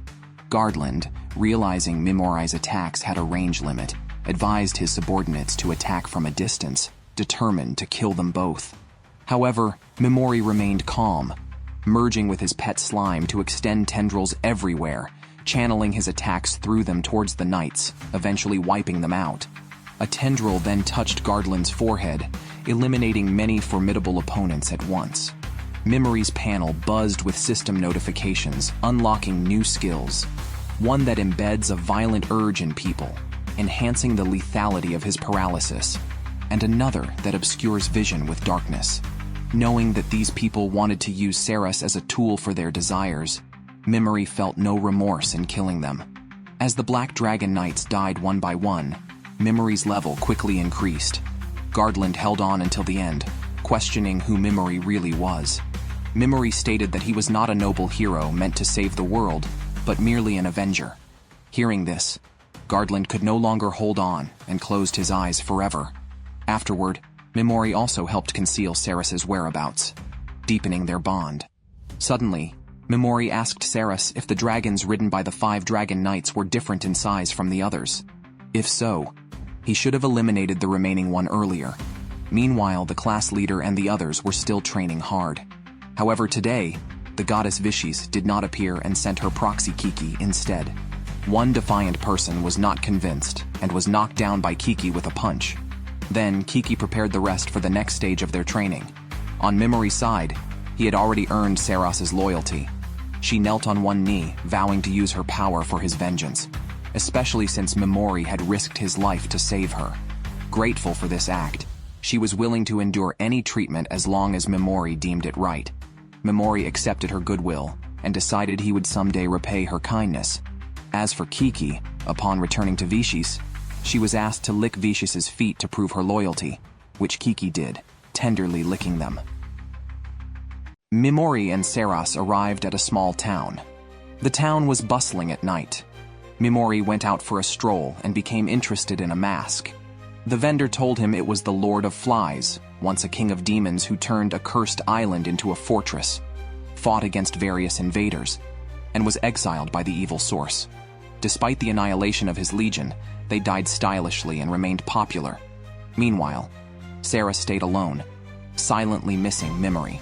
Garland, realizing Memory's attacks had a range limit, advised his subordinates to attack from a distance, determined to kill them both. However, Memory remained calm, merging with his pet slime to extend tendrils everywhere, channeling his attacks through them towards the knights, eventually wiping them out. A tendril then touched Garland's forehead, eliminating many formidable opponents at once. Memory's panel buzzed with system notifications, unlocking new skills. One that embeds a violent urge in people, enhancing the lethality of his paralysis, and another that obscures vision with darkness. Knowing that these people wanted to use Seras as a tool for their desires, Memory felt no remorse in killing them. As the Black Dragon Knights died one by one, Memory's level quickly increased. Garland held on until the end, questioning who Memory really was. Memory stated that he was not a noble hero meant to save the world, but merely an avenger. Hearing this, Garland could no longer hold on and closed his eyes forever. Afterward, Memory also helped conceal Seras's whereabouts, deepening their bond. Suddenly, Memory asked Seras if the dragons ridden by the 5 dragon knights were different in size from the others. If so, he should have eliminated the remaining one earlier. Meanwhile, the class leader and the others were still training hard. However, today, the goddess Vishis did not appear and sent her proxy Kiki instead. One defiant person was not convinced and was knocked down by Kiki with a punch. Then, Kiki prepared the rest for the next stage of their training. On Memory's side, he had already earned Seras's loyalty. She knelt on one knee, vowing to use her power for his vengeance, especially since Memory had risked his life to save her. Grateful for this act, she was willing to endure any treatment as long as Memory deemed it right. Memory accepted her goodwill and decided he would someday repay her kindness. As for Kiki, upon returning to Vishis, she was asked to lick Vishis's feet to prove her loyalty, which Kiki did, tenderly licking them. Memory and Seras arrived at a small town. The town was bustling at night. Memory went out for a stroll and became interested in a mask. The vendor told him it was the Lord of Flies, once a king of demons who turned a cursed island into a fortress, fought against various invaders, and was exiled by the evil source. Despite the annihilation of his legion, they died stylishly and remained popular. Meanwhile, Seras stayed alone, silently missing Memory.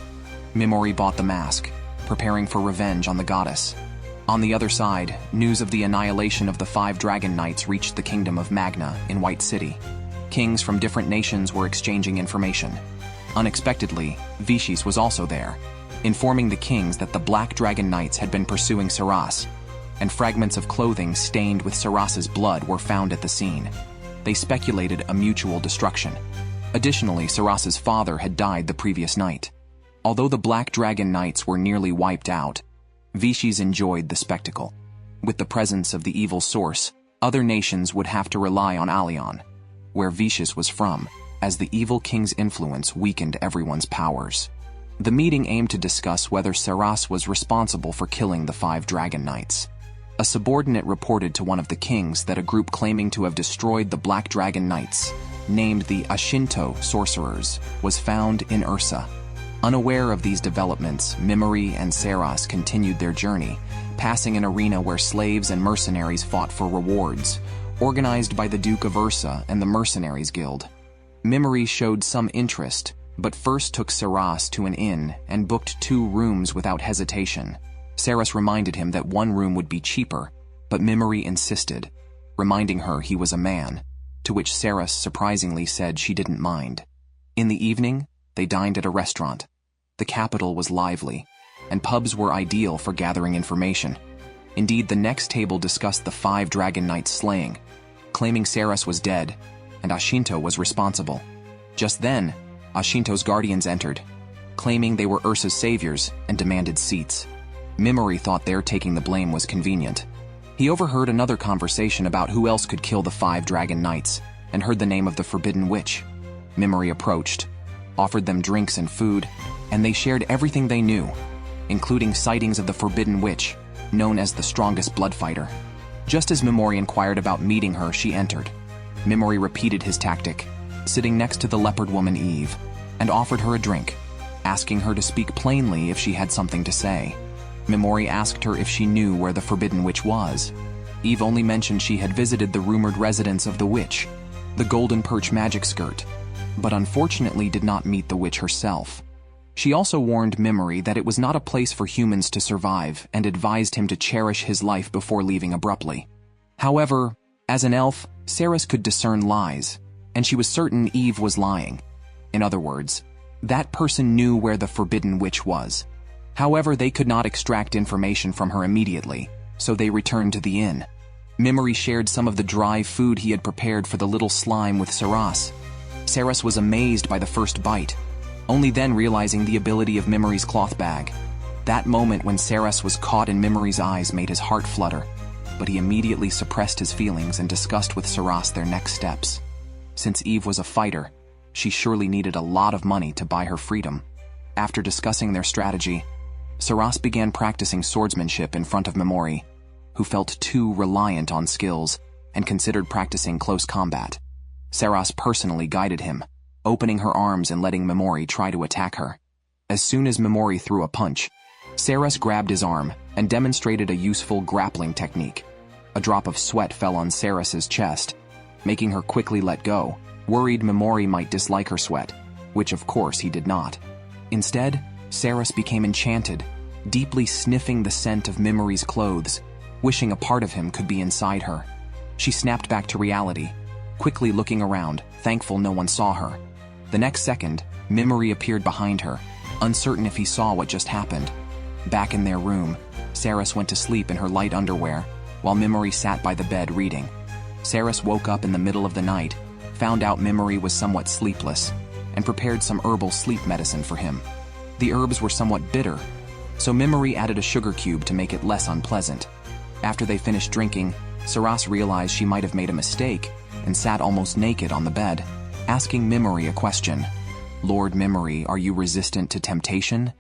Memory bought the mask, preparing for revenge on the goddess. On the other side, news of the annihilation of the 5 dragon knights reached the kingdom of Magna in White City. Kings from different nations were exchanging information. Unexpectedly, Vishis was also there, informing the kings that the Black Dragon Knights had been pursuing Seras, and fragments of clothing stained with Seras's blood were found at the scene. They speculated a mutual destruction. Additionally, Seras's father had died the previous night. Although the Black Dragon Knights were nearly wiped out, Vishis enjoyed the spectacle. With the presence of the evil source, other nations would have to rely on Alion, where Vishis was from, as the evil king's influence weakened everyone's powers. The meeting aimed to discuss whether Seras was responsible for killing the 5 dragon knights. A subordinate reported to one of the kings that a group claiming to have destroyed the Black Dragon Knights, named the Ashinto Sorcerers, was found in Ursa. Unaware of these developments, Memory and Seras continued their journey, passing an arena where slaves and mercenaries fought for rewards, organized by the Duke of Ursa and the Mercenaries Guild. Memory showed some interest, but first took Seras to an inn and booked 2 rooms without hesitation. Seras reminded him that one room would be cheaper, but Memory insisted, reminding her he was a man, to which Seras surprisingly said she didn't mind. In the evening, they dined at a restaurant. The capital was lively, and pubs were ideal for gathering information. Indeed, the next table discussed the 5 dragon knights' slaying, claiming Seras was dead, and Ashinto was responsible. Just then, Ashinto's guardians entered, claiming they were Ursa's saviors and demanded seats. Memory thought their taking the blame was convenient. He overheard another conversation about who else could kill the 5 dragon knights, and heard the name of the Forbidden Witch. Memory approached, offered them drinks and food, and they shared everything they knew, including sightings of the Forbidden Witch, known as the strongest blood fighter. Just as Memory inquired about meeting her, she entered. Memory repeated his tactic, sitting next to the leopard woman Eve, and offered her a drink, asking her to speak plainly if she had something to say. Memory asked her if she knew where the Forbidden Witch was. Eve only mentioned she had visited the rumored residence of the witch, the Golden Perch magic skirt, but unfortunately did not meet the witch herself. She also warned Memory that it was not a place for humans to survive and advised him to cherish his life before leaving abruptly. However, as an elf, Seras could discern lies, and she was certain Eve was lying. In other words, that person knew where the Forbidden Witch was. However, they could not extract information from her immediately, so they returned to the inn. Memory shared some of the dry food he had prepared for the little slime with Seras. Seras was amazed by the first bite, only then realizing the ability of Memory's cloth bag. That moment when Seras was caught in Memory's eyes made his heart flutter, but he immediately suppressed his feelings and discussed with Seras their next steps. Since Eve was a fighter, she surely needed a lot of money to buy her freedom. After discussing their strategy, Seras began practicing swordsmanship in front of Memory, who felt too reliant on skills and considered practicing close combat. Seras personally guided him, opening her arms and letting Memory try to attack her. As soon as Memory threw a punch, Seras grabbed his arm and demonstrated a useful grappling technique. A drop of sweat fell on Seras's chest, making her quickly let go, worried Memory might dislike her sweat, which of course he did not. Instead, Seras became enchanted, deeply sniffing the scent of Memory's clothes, wishing a part of him could be inside her. She snapped back to reality, quickly looking around, thankful no one saw her. The next second, Memory appeared behind her, uncertain if he saw what just happened. Back in their room, Seras went to sleep in her light underwear, while Memory sat by the bed reading. Seras woke up in the middle of the night, found out Memory was somewhat sleepless, and prepared some herbal sleep medicine for him. The herbs were somewhat bitter, so Memory added a sugar cube to make it less unpleasant. After they finished drinking, Seras realized she might have made a mistake and sat almost naked on the bed, asking Memory a question. "Lord Memory, are you resistant to temptation?"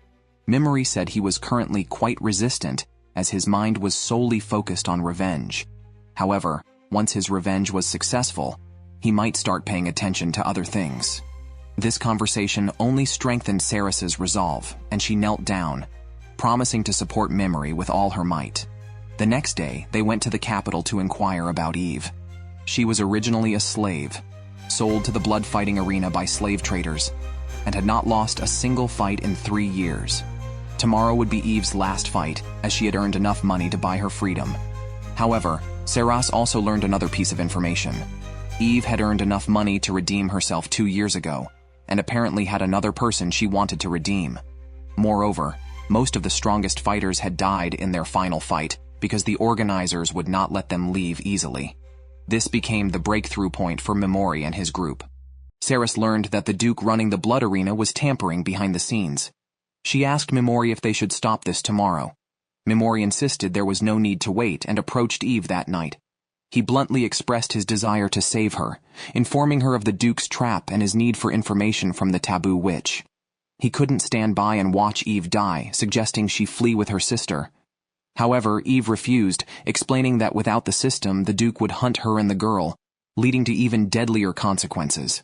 Memory said he was currently quite resistant, as his mind was solely focused on revenge. However, once his revenge was successful, he might start paying attention to other things. This conversation only strengthened Seras's resolve, and she knelt down, promising to support Memory with all her might. The next day, they went to the capital to inquire about Eve. She was originally a slave, sold to the blood-fighting arena by slave traders, and had not lost a single fight in 3 years. Tomorrow would be Eve's last fight, as she had earned enough money to buy her freedom. However, Seras also learned another piece of information. Eve had earned enough money to redeem herself 2 years ago, and apparently had another person she wanted to redeem. Moreover, most of the strongest fighters had died in their final fight because the organizers would not let them leave easily. This became the breakthrough point for Memory and his group. Seras learned that the Duke running the blood arena was tampering behind the scenes. She asked Memory if they should stop this tomorrow. Memory insisted there was no need to wait and approached Eve that night. He bluntly expressed his desire to save her, informing her of the Duke's trap and his need for information from the taboo witch. He couldn't stand by and watch Eve die, suggesting she flee with her sister. However, Eve refused, explaining that without the system, the Duke would hunt her and the girl, leading to even deadlier consequences.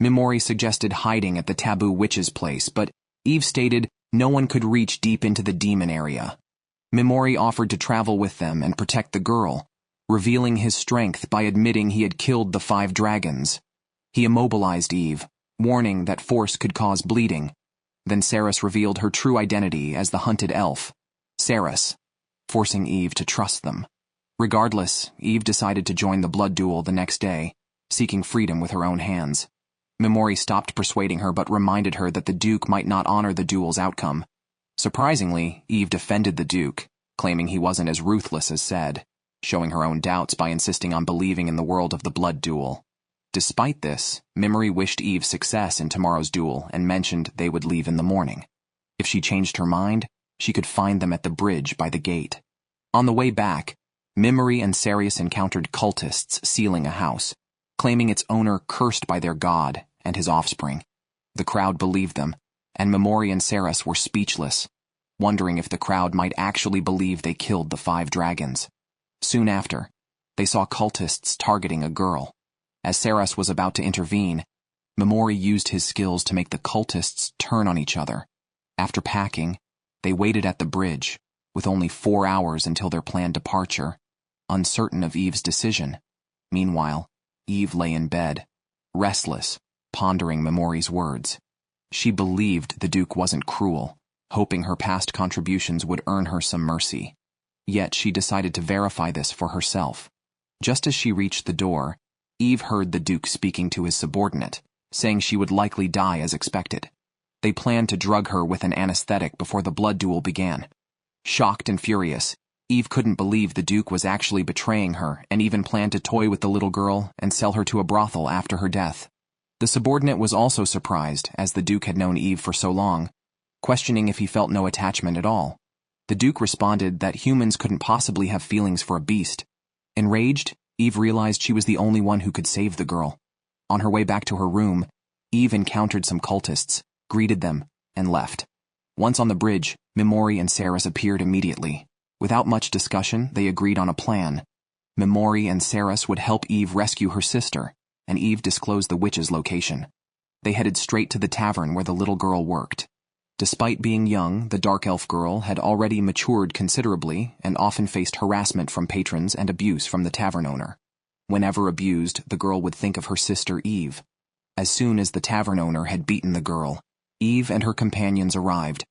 Memory suggested hiding at the taboo witch's place, but Eve stated no one could reach deep into the demon area. Memory offered to travel with them and protect the girl, revealing his strength by admitting he had killed the 5 dragons. He immobilized Eve, warning that force could cause bleeding. Then Seras revealed her true identity as the hunted elf, Seras, forcing Eve to trust them. Regardless, Eve decided to join the blood duel the next day, seeking freedom with her own hands. Memory stopped persuading her but reminded her that the Duke might not honor the duel's outcome. Surprisingly, Eve defended the Duke, claiming he wasn't as ruthless as said, showing her own doubts by insisting on believing in the world of the blood duel. Despite this, Memory wished Eve success in tomorrow's duel and mentioned they would leave in the morning. If she changed her mind, she could find them at the bridge by the gate. On the way back, Memory and Seras encountered cultists sealing a house, claiming its owner cursed by their god and his offspring. The crowd believed them, and Memory and Seras were speechless, wondering if the crowd might actually believe they killed the 5 dragons. Soon after, they saw cultists targeting a girl. As Seras was about to intervene, Memory used his skills to make the cultists turn on each other. After packing, they waited at the bridge, with only 4 hours until their planned departure, uncertain of Eve's decision. Meanwhile, Eve lay in bed, restless, pondering Memory's words. She believed the Duke wasn't cruel, hoping her past contributions would earn her some mercy. Yet she decided to verify this for herself. Just as she reached the door, Eve heard the Duke speaking to his subordinate, saying she would likely die as expected. They planned to drug her with an anesthetic before the blood duel began. Shocked and furious, Eve couldn't believe the Duke was actually betraying her and even planned to toy with the little girl and sell her to a brothel after her death. The subordinate was also surprised, as the Duke had known Eve for so long, questioning if he felt no attachment at all. The Duke responded that humans couldn't possibly have feelings for a beast. Enraged, Eve realized she was the only one who could save the girl. On her way back to her room, Eve encountered some cultists, greeted them, and left. Once on the bridge, Mimori and Seras appeared immediately. Without much discussion, they agreed on a plan. Mimori and Seras would help Eve rescue her sister, and Eve disclosed the witch's location. They headed straight to the tavern where the little girl worked. Despite being young, the dark elf girl had already matured considerably and often faced harassment from patrons and abuse from the tavern owner. Whenever abused, the girl would think of her sister Eve. As soon as the tavern owner had beaten the girl, Eve and her companions arrived.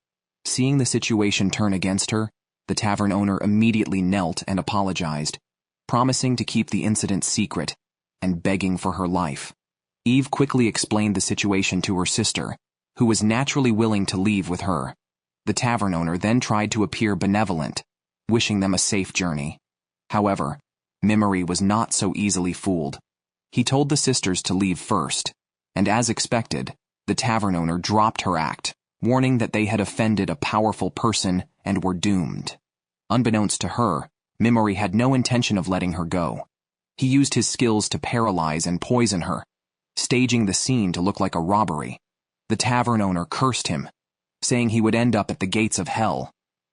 Seeing the situation turn against her, the tavern owner immediately knelt and apologized, promising to keep the incident secret and begging for her life. Eve quickly explained the situation to her sister, who was naturally willing to leave with her. The tavern owner then tried to appear benevolent, wishing them a safe journey. However, Mimori was not so easily fooled. He told the sisters to leave first, and as expected, the tavern owner dropped her act, warning that they had offended a powerful person and were doomed. Unbeknownst to her, Mimori had no intention of letting her go. He used his skills to paralyze and poison her, staging the scene to look like a robbery. The tavern owner cursed him, saying he would end up at the gates of hell,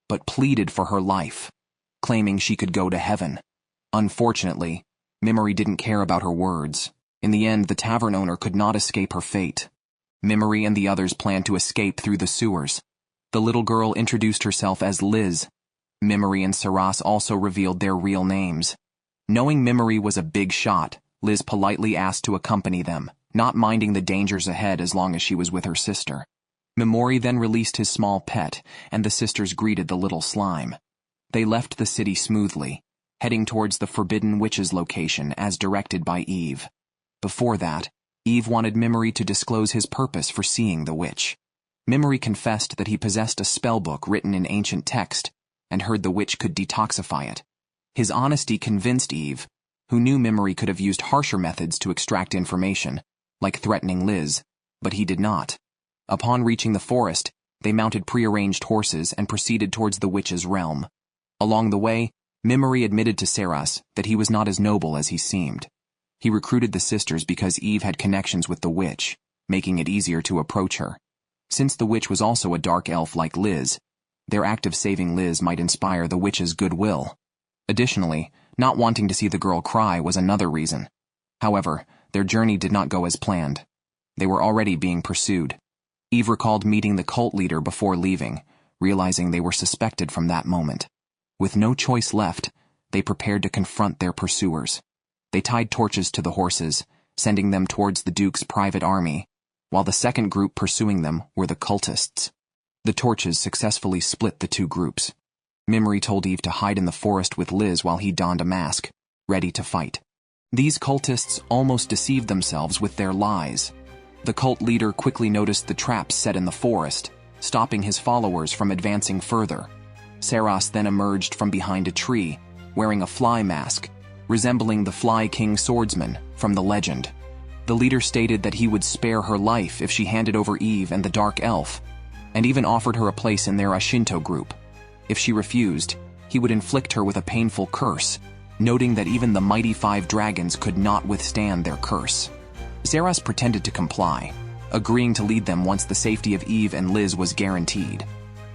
but pleaded for her life, claiming she could go to heaven. Unfortunately, Mimori didn't care about her words. In the end, the tavern owner could not escape her fate. Mimori and the others planned to escape through the sewers. The little girl introduced herself as Liz. Mimori and Seras also revealed their real names. Knowing Mimori was a big shot, Liz politely asked to accompany them, not minding the dangers ahead as long as she was with her sister. Mimori then released his small pet, and the sisters greeted the little slime. They left the city smoothly, heading towards the Forbidden Witch's location as directed by Eve. Before that, Eve wanted Mimori to disclose his purpose for seeing the witch. Mimori confessed that he possessed a spellbook written in ancient text, and heard the witch could detoxify it. His honesty convinced Eve, who knew Mimori could have used harsher methods to extract information, like threatening Liz, but he did not. Upon reaching the forest, they mounted prearranged horses and proceeded towards the witch's realm. Along the way, Mimori admitted to Seras that he was not as noble as he seemed. He recruited the sisters because Eve had connections with the witch, making it easier to approach her. Since the witch was also a dark elf like Liz, their act of saving Liz might inspire the witch's goodwill. Additionally, not wanting to see the girl cry was another reason. However, their journey did not go as planned. They were already being pursued. Eve recalled meeting the cult leader before leaving, realizing they were suspected from that moment. With no choice left, they prepared to confront their pursuers. They tied torches to the horses, sending them towards the Duke's private army, while the second group pursuing them were the cultists. The torches successfully split the two groups. Mimori told Eve to hide in the forest with Liz while he donned a mask, ready to fight. These cultists almost deceived themselves with their lies. The cult leader quickly noticed the traps set in the forest, stopping his followers from advancing further. Seras then emerged from behind a tree, wearing a fly mask, resembling the Fly King swordsman from the legend. The leader stated that he would spare her life if she handed over Eve and the Dark Elf, and even offered her a place in their Ashinto group. If she refused, he would inflict her with a painful curse, noting that even the mighty 5 dragons could not withstand their curse. Seras pretended to comply, agreeing to lead them once the safety of Eve and Liz was guaranteed.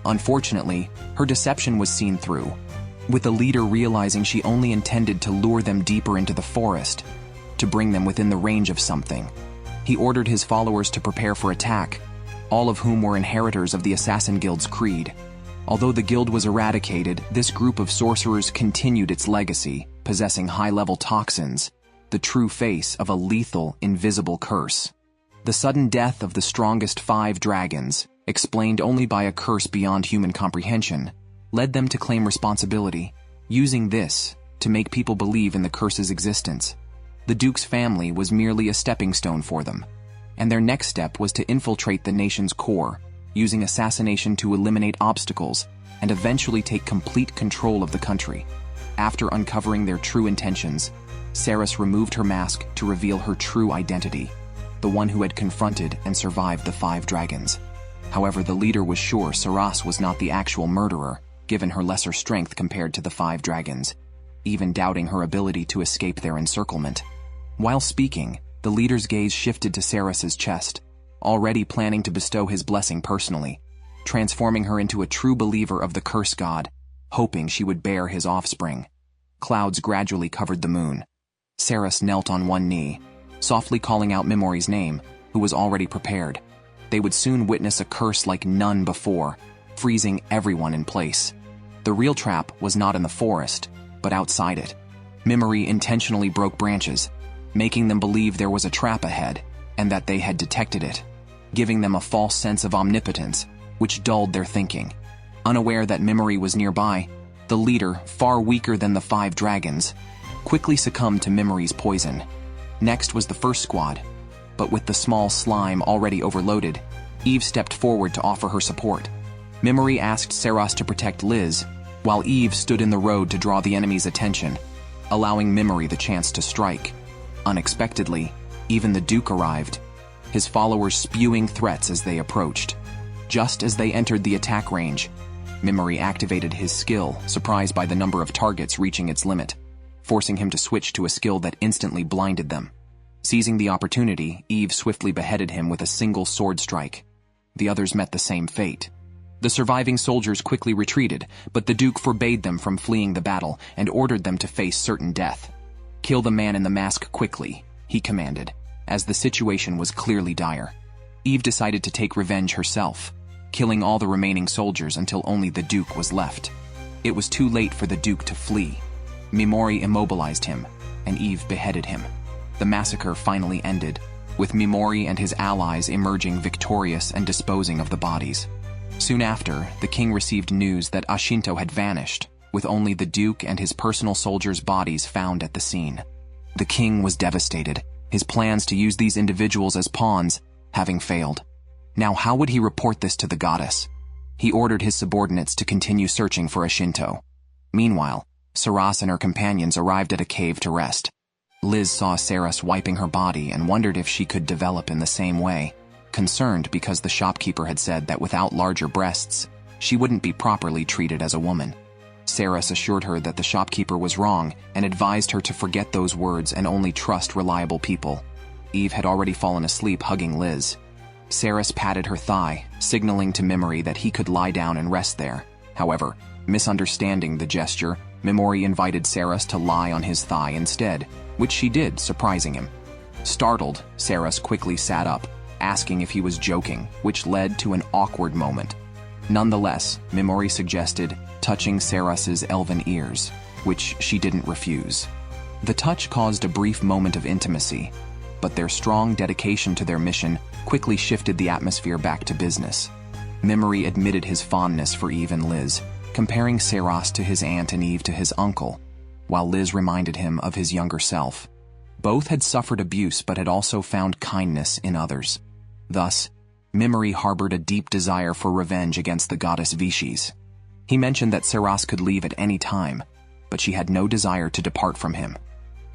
Unfortunately, her deception was seen through, with the leader realizing she only intended to lure them deeper into the forest, to bring them within the range of something. He ordered his followers to prepare for attack, all of whom were inheritors of the Assassin Guild's creed. Although the guild was eradicated, this group of sorcerers continued its legacy, possessing high-level toxins, the true face of a lethal, invisible curse. The sudden death of the strongest 5 dragons, explained only by a curse beyond human comprehension, led them to claim responsibility, using this to make people believe in the curse's existence. The Duke's family was merely a stepping stone for them, and their next step was to infiltrate the nation's core, using assassination to eliminate obstacles and eventually take complete control of the country. After uncovering their true intentions, Seras removed her mask to reveal her true identity, the one who had confronted and survived the 5 dragons. However, the leader was sure Seras was not the actual murderer, given her lesser strength compared to the 5 dragons, even doubting her ability to escape their encirclement. While speaking, the leader's gaze shifted to Seras's chest, already planning to bestow his blessing personally, transforming her into a true believer of the curse god, hoping she would bear his offspring. Clouds gradually covered the moon. Seras knelt on one knee, softly calling out Mimori's name, who was already prepared. They would soon witness a curse like none before, freezing everyone in place. The real trap was not in the forest, but outside it. Mimori intentionally broke branches, making them believe there was a trap ahead, and that they had detected it, giving them a false sense of omnipotence, which dulled their thinking. Unaware that Mimori was nearby, the leader, far weaker than the 5 dragons, quickly succumbed to Mimori's poison. Next was the first squad, but with the small slime already overloaded, Eve stepped forward to offer her support. Mimori asked Seras to protect Liz, while Eve stood in the road to draw the enemy's attention, allowing Mimori the chance to strike. Unexpectedly, even the Duke arrived, his followers spewing threats as they approached. Just as they entered the attack range, Mimori activated his skill, surprised by the number of targets reaching its limit, forcing him to switch to a skill that instantly blinded them. Seizing the opportunity, Eve swiftly beheaded him with a single sword strike. The others met the same fate. The surviving soldiers quickly retreated, but the Duke forbade them from fleeing the battle and ordered them to face certain death. "Kill the man in the mask quickly," he commanded, as the situation was clearly dire. Eve decided to take revenge herself, killing all the remaining soldiers until only the Duke was left. It was too late for the Duke to flee. Mimori immobilized him, and Eve beheaded him. The massacre finally ended, with Mimori and his allies emerging victorious and disposing of the bodies. Soon after, the king received news that Ashinto had vanished, with only the Duke and his personal soldiers' bodies found at the scene. The king was devastated, his plans to use these individuals as pawns having failed. Now how would he report this to the goddess? He ordered his subordinates to continue searching for Ashinto. Meanwhile, Seras and her companions arrived at a cave to rest. Liz saw Seras wiping her body and wondered if she could develop in the same way, concerned because the shopkeeper had said that without larger breasts, she wouldn't be properly treated as a woman. Seras assured her that the shopkeeper was wrong and advised her to forget those words and only trust reliable people. Eve had already fallen asleep hugging Liz. Seras patted her thigh, signaling to Mimori that he could lie down and rest there. However, misunderstanding the gesture, Mimori invited Seras to lie on his thigh instead, which she did, surprising him. Startled, Seras quickly sat up, asking if he was joking, which led to an awkward moment. Nonetheless, Mimori suggested touching Seras's elven ears, which she didn't refuse. The touch caused a brief moment of intimacy, but their strong dedication to their mission quickly shifted the atmosphere back to business. Mimori admitted his fondness for Eve and Liz, comparing Seras to his aunt and Eve to his uncle, while Liz reminded him of his younger self. Both had suffered abuse but had also found kindness in others. Thus, Mimori harbored a deep desire for revenge against the goddess Vishis. He mentioned that Seras could leave at any time, but she had no desire to depart from him.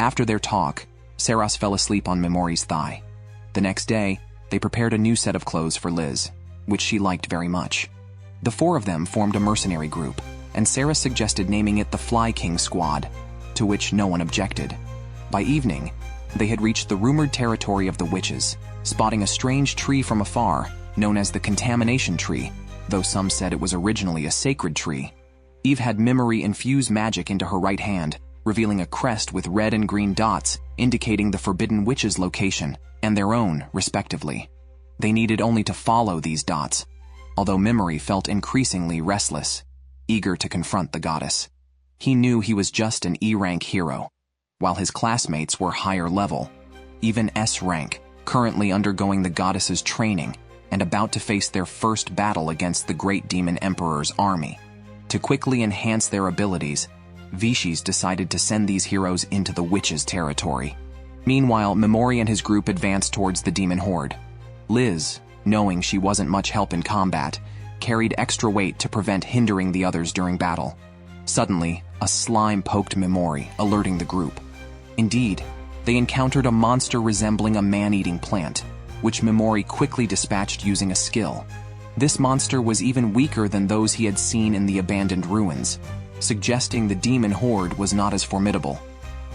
After their talk, Seras fell asleep on Mimori's thigh. The next day, they prepared a new set of clothes for Liz, which she liked very much. The 4 of them formed a mercenary group, and Seras suggested naming it the Fly King Squad, to which no one objected. By evening, they had reached the rumored territory of the witches, spotting a strange tree from afar, known as the Contamination Tree, though some said it was originally a sacred tree. Eve had Mimori infuse magic into her right hand, revealing a crest with red and green dots, indicating the forbidden witch's location, and their own, respectively. They needed only to follow these dots, although Mimori felt increasingly restless, eager to confront the goddess. He knew he was just an E-rank hero, while his classmates were higher level, even S-rank, currently undergoing the goddess's training and about to face their first battle against the Great Demon Emperor's army. To quickly enhance their abilities, Vishis decided to send these heroes into the witches' territory. Meanwhile, Memori and his group advanced towards the demon horde. Liz, knowing she wasn't much help in combat, carried extra weight to prevent hindering the others during battle. Suddenly, a slime poked Memori, alerting the group. Indeed, they encountered a monster resembling a man-eating plant, which Memori quickly dispatched using a skill. This monster was even weaker than those he had seen in the abandoned ruins, suggesting the demon horde was not as formidable.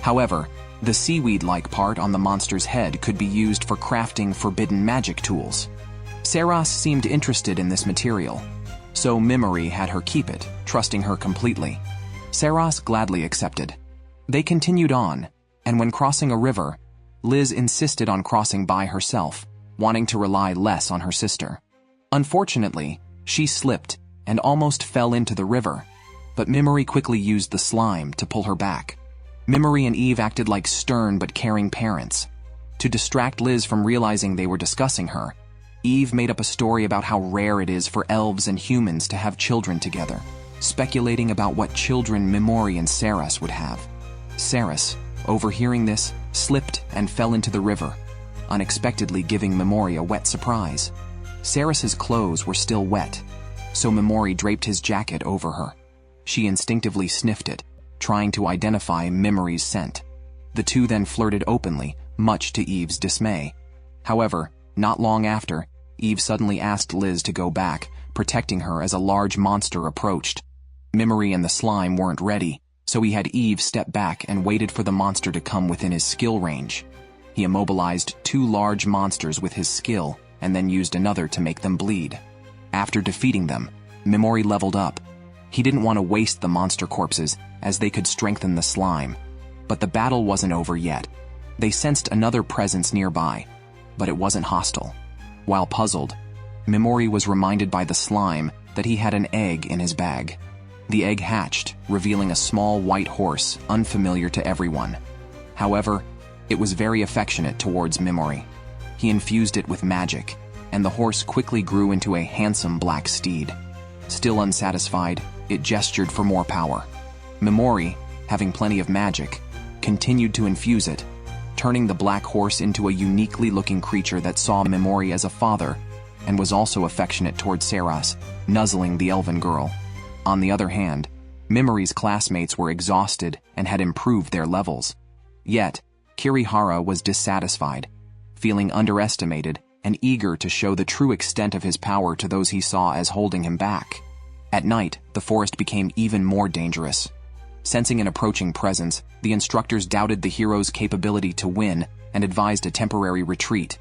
However, the seaweed-like part on the monster's head could be used for crafting forbidden magic tools. Seras seemed interested in this material, so Memori had her keep it, trusting her completely. Seras gladly accepted. They continued on, and when crossing a river, Liz insisted on crossing by herself, wanting to rely less on her sister. Unfortunately, she slipped and almost fell into the river, but Memori quickly used the slime to pull her back. Memori and Eve acted like stern but caring parents. To distract Liz from realizing they were discussing her, Eve made up a story about how rare it is for elves and humans to have children together, speculating about what children Memori and Seras would have. Seras, overhearing this, slipped and fell into the river, unexpectedly giving Memori a wet surprise. Seras's clothes were still wet, so Memori draped his jacket over her. She instinctively sniffed it, trying to identify Memori's scent. The two then flirted openly, much to Eve's dismay. However, not long after, Eve suddenly asked Liz to go back, protecting her as a large monster approached. Memori and the slime weren't ready, so he had Eve step back and waited for the monster to come within his skill range. He immobilized 2 large monsters with his skill and then used another to make them bleed. After defeating them, Memori leveled up. He didn't want to waste the monster corpses, as they could strengthen the slime. But the battle wasn't over yet. They sensed another presence nearby, but it wasn't hostile. While puzzled, Memori was reminded by the slime that he had an egg in his bag. The egg hatched, revealing a small white horse, unfamiliar to everyone. However, it was very affectionate towards Memori. He infused it with magic, and the horse quickly grew into a handsome black steed. Still unsatisfied, it gestured for more power. Memori, having plenty of magic, continued to infuse it, turning the black horse into a uniquely looking creature that saw Memori as a father and was also affectionate towards Seras, nuzzling the elven girl. On the other hand, Memori's classmates were exhausted and had improved their levels. Yet, Kirihara was dissatisfied, feeling underestimated and eager to show the true extent of his power to those he saw as holding him back. At night, the forest became even more dangerous. Sensing an approaching presence, the instructors doubted the hero's capability to win and advised a temporary retreat.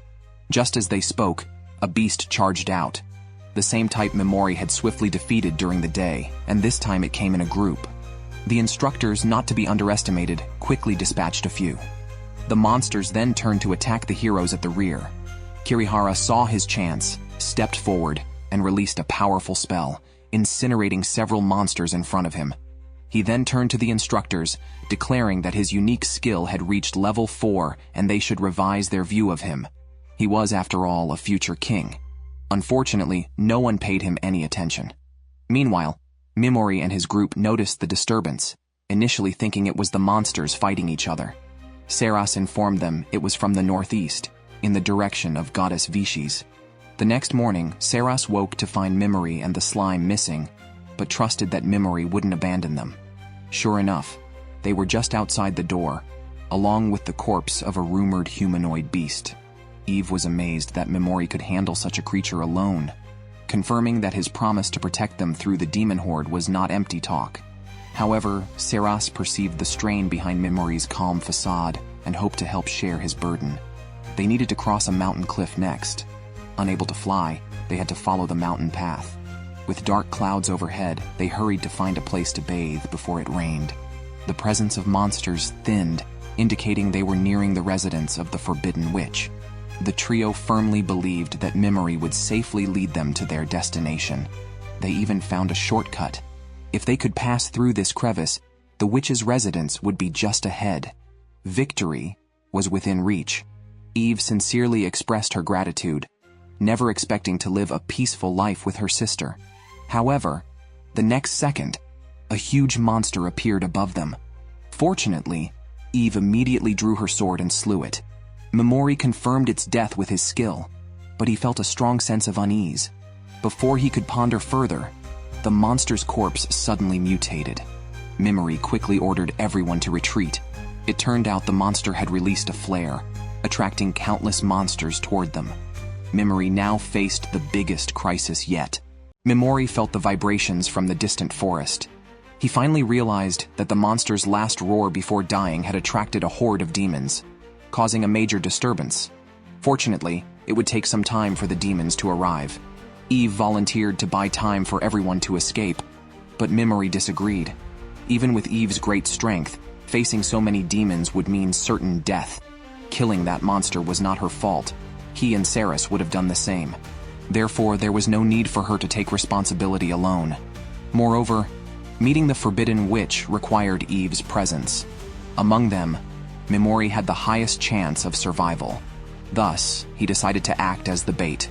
Just as they spoke, a beast charged out. The same type Memori had swiftly defeated during the day, and this time it came in a group. The instructors, not to be underestimated, quickly dispatched a few. The monsters then turned to attack the heroes at the rear. Kirihara saw his chance, stepped forward, and released a powerful spell, incinerating several monsters in front of him. He then turned to the instructors, declaring that his unique skill had reached level 4 and they should revise their view of him. He was, after all, a future king. Unfortunately, no one paid him any attention. Meanwhile, Memori and his group noticed the disturbance, initially thinking it was the monsters fighting each other. Seras informed them it was from the northeast, in the direction of goddess Vishis. The next morning, Seras woke to find Memori and the slime missing, but trusted that Memori wouldn't abandon them. Sure enough, they were just outside the door, along with the corpse of a rumored humanoid beast. Eve was amazed that Memori could handle such a creature alone, confirming that his promise to protect them through the demon horde was not empty talk. However, Seras perceived the strain behind Memori's calm facade and hoped to help share his burden. They needed to cross a mountain cliff next. Unable to fly, they had to follow the mountain path. With dark clouds overhead, they hurried to find a place to bathe before it rained. The presence of monsters thinned, indicating they were nearing the residence of the Forbidden Witch. The trio firmly believed that Memori would safely lead them to their destination. They even found a shortcut. If they could pass through this crevice, the witch's residence would be just ahead. Victory was within reach. Eve sincerely expressed her gratitude, never expecting to live a peaceful life with her sister. However, the next second, a huge monster appeared above them. Fortunately, Eve immediately drew her sword and slew it. Memori confirmed its death with his skill, but he felt a strong sense of unease. Before he could ponder further, the monster's corpse suddenly mutated. Memori quickly ordered everyone to retreat. It turned out the monster had released a flare, attracting countless monsters toward them. Memori now faced the biggest crisis yet. Memori felt the vibrations from the distant forest. He finally realized that the monster's last roar before dying had attracted a horde of demons, causing a major disturbance. Fortunately, it would take some time for the demons to arrive. Eve volunteered to buy time for everyone to escape, but Memori disagreed. Even with Eve's great strength, facing so many demons would mean certain death. Killing that monster was not her fault. He and Seras would have done the same. Therefore, there was no need for her to take responsibility alone. Moreover, meeting the Forbidden Witch required Eve's presence. Among them, Memori had the highest chance of survival. Thus, he decided to act as the bait.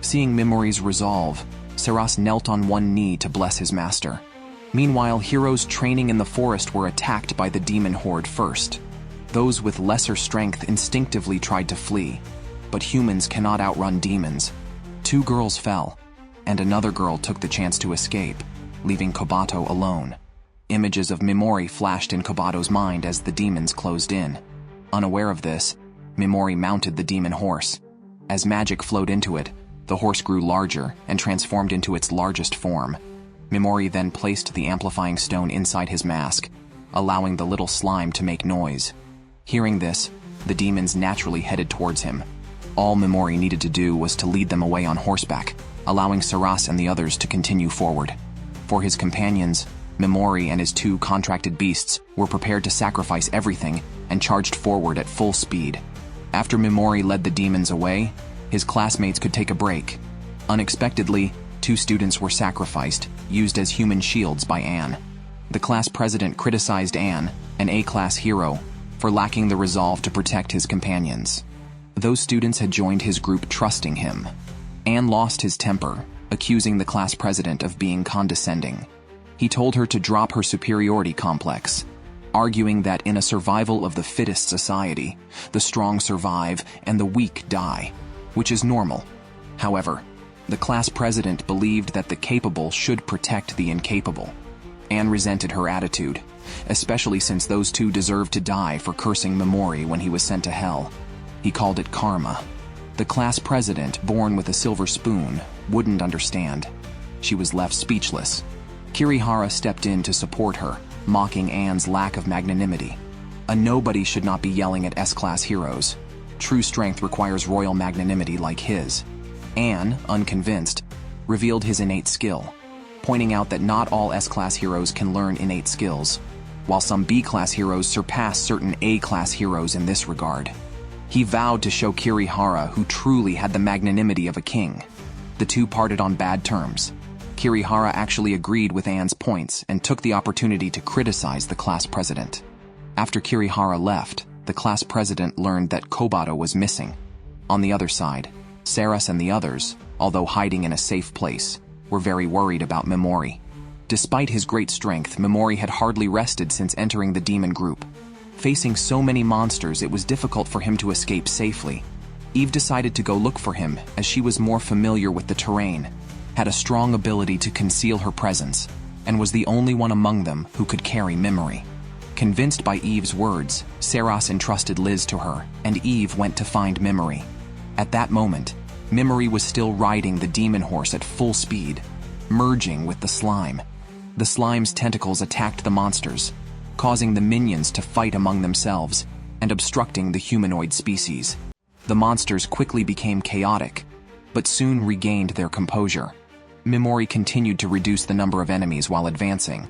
Seeing Memori's resolve, Seras knelt on one knee to bless his master. Meanwhile, heroes training in the forest were attacked by the demon horde first. Those with lesser strength instinctively tried to flee, but humans cannot outrun demons. 2 girls fell, and another girl took the chance to escape, leaving Kobato alone. Images of Memori flashed in Kobato's mind as the demons closed in. Unaware of this, Memori mounted the demon horse. As magic flowed into it, the horse grew larger and transformed into its largest form. Memori then placed the amplifying stone inside his mask, allowing the little slime to make noise. Hearing this, the demons naturally headed towards him. All Memori needed to do was to lead them away on horseback, allowing Seras and the others to continue forward. For his companions, Memori and his 2 contracted beasts were prepared to sacrifice everything and charged forward at full speed. After Memori led the demons away, his classmates could take a break. Unexpectedly, 2 students were sacrificed, used as human shields by Anne. The class president criticized Anne, an A-class hero, for lacking the resolve to protect his companions. Those students had joined his group trusting him. Anne lost his temper, accusing the class president of being condescending. He told her to drop her superiority complex, arguing that in a survival of the fittest society, the strong survive and the weak die, which is normal. However, the class president believed that the capable should protect the incapable. Anne resented her attitude, especially since those 2 deserved to die for cursing Memori when he was sent to hell. He called it karma. The class president, born with a silver spoon, wouldn't understand. She was left speechless. Kirihara stepped in to support her, mocking Anne's lack of magnanimity. A nobody should not be yelling at S-class heroes. True strength requires royal magnanimity like his. Anne, unconvinced, revealed his innate skill, pointing out that not all S-class heroes can learn innate skills, while some B-class heroes surpass certain A-class heroes in this regard. He vowed to show Kirihara who truly had the magnanimity of a king. The 2 parted on bad terms. Kirihara actually agreed with Anne's points and took the opportunity to criticize the class president. After Kirihara left, the class president learned that Kobato was missing. On the other side, Seras and the others, although hiding in a safe place, were very worried about Memori. Despite his great strength, Memori had hardly rested since entering the demon group. Facing so many monsters, it was difficult for him to escape safely. Eve decided to go look for him, as she was more familiar with the terrain, had a strong ability to conceal her presence, and was the only one among them who could carry Memori. Convinced by Eve's words, Seras entrusted Liz to her, and Eve went to find Memori. At that moment, Memori was still riding the demon horse at full speed, merging with the slime. The slime's tentacles attacked the monsters, causing the minions to fight among themselves and obstructing the humanoid species. The monsters quickly became chaotic, but soon regained their composure. Memori continued to reduce the number of enemies while advancing.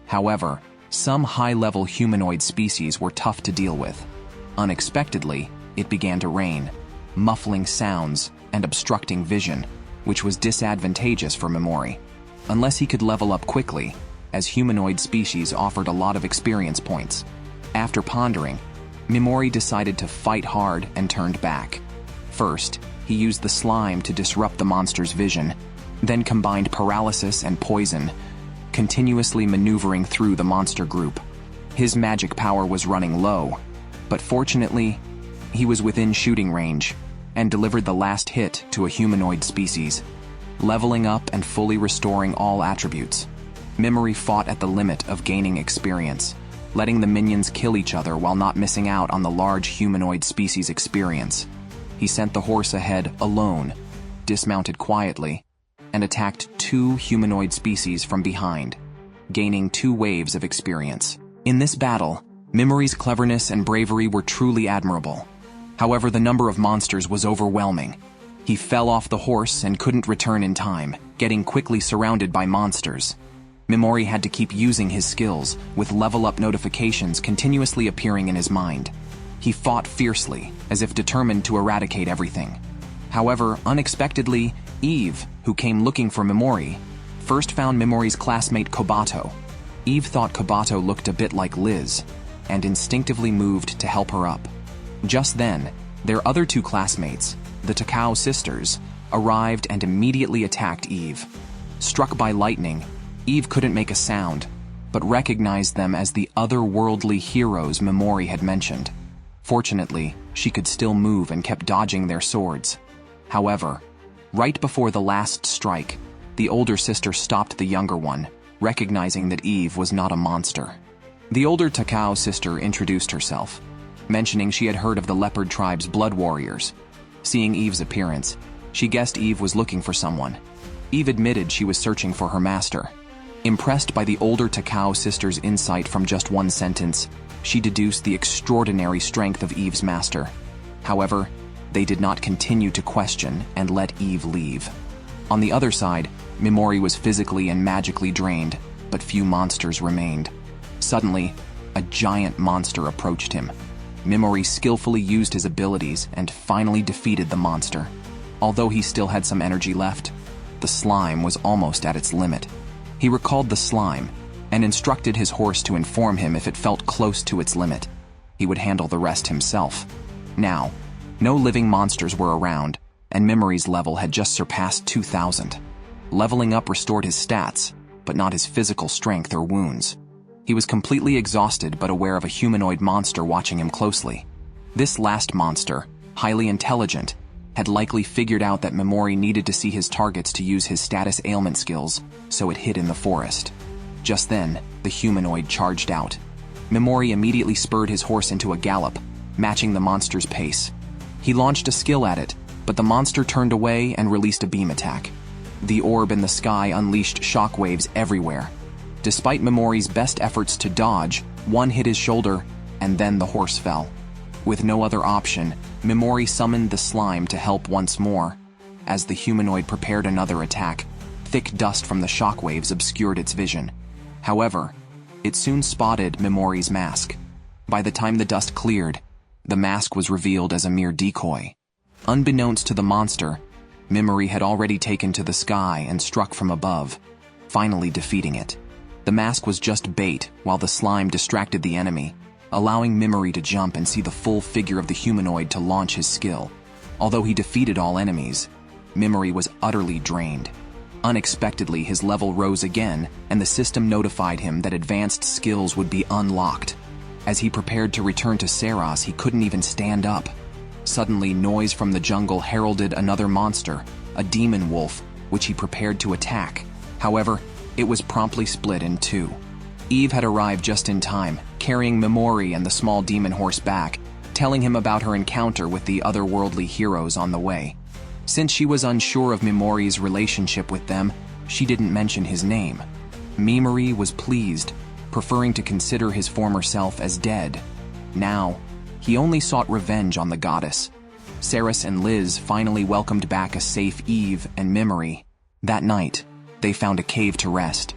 However, some high-level humanoid species were tough to deal with. Unexpectedly, it began to rain, muffling sounds and obstructing vision, which was disadvantageous for Memori, unless he could level up quickly, as humanoid species offered a lot of experience points. After pondering, Mimori decided to fight hard and turned back. First, he used the slime to disrupt the monster's vision, then combined paralysis and poison, continuously maneuvering through the monster group. His magic power was running low, but fortunately, he was within shooting range and delivered the last hit to a humanoid species, leveling up and fully restoring all attributes. Mimori fought at the limit of gaining experience, letting the minions kill each other while not missing out on the large humanoid species experience. He sent the horse ahead alone, dismounted quietly, and attacked 2 humanoid species from behind, gaining 2 waves of experience. In this battle, Mimori's cleverness and bravery were truly admirable. However, the number of monsters was overwhelming. He fell off the horse and couldn't return in time, getting quickly surrounded by monsters. Mimori had to keep using his skills, with level-up notifications continuously appearing in his mind. He fought fiercely, as if determined to eradicate everything. However, unexpectedly, Eve, who came looking for Mimori, first found Mimori's classmate Kobato. Eve thought Kobato looked a bit like Liz, and instinctively moved to help her up. Just then, their other 2 classmates, the Takao sisters, arrived and immediately attacked Eve. Struck by lightning, Eve couldn't make a sound, but recognized them as the otherworldly heroes Mimori had mentioned. Fortunately, she could still move and kept dodging their swords. However, right before the last strike, the older sister stopped the younger one, recognizing that Eve was not a monster. The older Takao sister introduced herself, mentioning she had heard of the leopard tribe's blood warriors. Seeing Eve's appearance, she guessed Eve was looking for someone. Eve admitted she was searching for her master. Impressed by the older Takao sister's insight from just one sentence, she deduced the extraordinary strength of Eve's master. However, they did not continue to question and let Eve leave. On the other side, Mimori was physically and magically drained, but few monsters remained. Suddenly, a giant monster approached him. Mimori skillfully used his abilities and finally defeated the monster. Although he still had some energy left, the slime was almost at its limit. He recalled the slime and instructed his horse to inform him if it felt close to its limit. He would handle the rest himself. Now, no living monsters were around, and Mimori's level had just surpassed 2,000. Leveling up restored his stats, but not his physical strength or wounds. He was completely exhausted but aware of a humanoid monster watching him closely. This last monster, highly intelligent, had likely figured out that Mimori needed to see his targets to use his status ailment skills, so it hid in the forest. Just then, the humanoid charged out. Mimori immediately spurred his horse into a gallop, matching the monster's pace. He launched a skill at it, but the monster turned away and released a beam attack. The orb in the sky unleashed shockwaves everywhere. Despite Mimori's best efforts to dodge, one hit his shoulder, and then the horse fell. With no other option, Mimori summoned the slime to help once more. As the humanoid prepared another attack, thick dust from the shockwaves obscured its vision. However, it soon spotted Mimori's mask. By the time the dust cleared, the mask was revealed as a mere decoy. Unbeknownst to the monster, Mimori had already taken to the sky and struck from above, finally defeating it. The mask was just bait while the slime distracted the enemy, allowing Mimori to jump and see the full figure of the humanoid to launch his skill. Although he defeated all enemies, Mimori was utterly drained. Unexpectedly, his level rose again, and the system notified him that advanced skills would be unlocked. As he prepared to return to Seras, he couldn't even stand up. Suddenly, noise from the jungle heralded another monster, a demon wolf, which he prepared to attack. However, it was promptly split in 2. Eve had arrived just in time, carrying Mimori and the small demon horse back, telling him about her encounter with the otherworldly heroes on the way. Since she was unsure of Mimori's relationship with them, she didn't mention his name. Mimori was pleased, preferring to consider his former self as dead. Now, he only sought revenge on the goddess. Seras and Liz finally welcomed back a safe Eve and Mimori. That night, they found a cave to rest.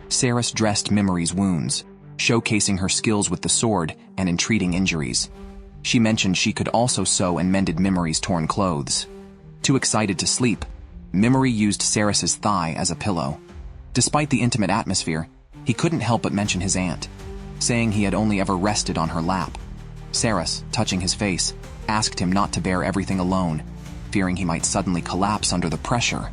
Seras dressed Mimori's wounds, showcasing her skills with the sword and in treating injuries. She mentioned she could also sew and mended Mimori's torn clothes. Too excited to sleep, Mimori used Seras's thigh as a pillow. Despite the intimate atmosphere, he couldn't help but mention his aunt, saying he had only ever rested on her lap. Seras, touching his face, asked him not to bear everything alone, fearing he might suddenly collapse under the pressure.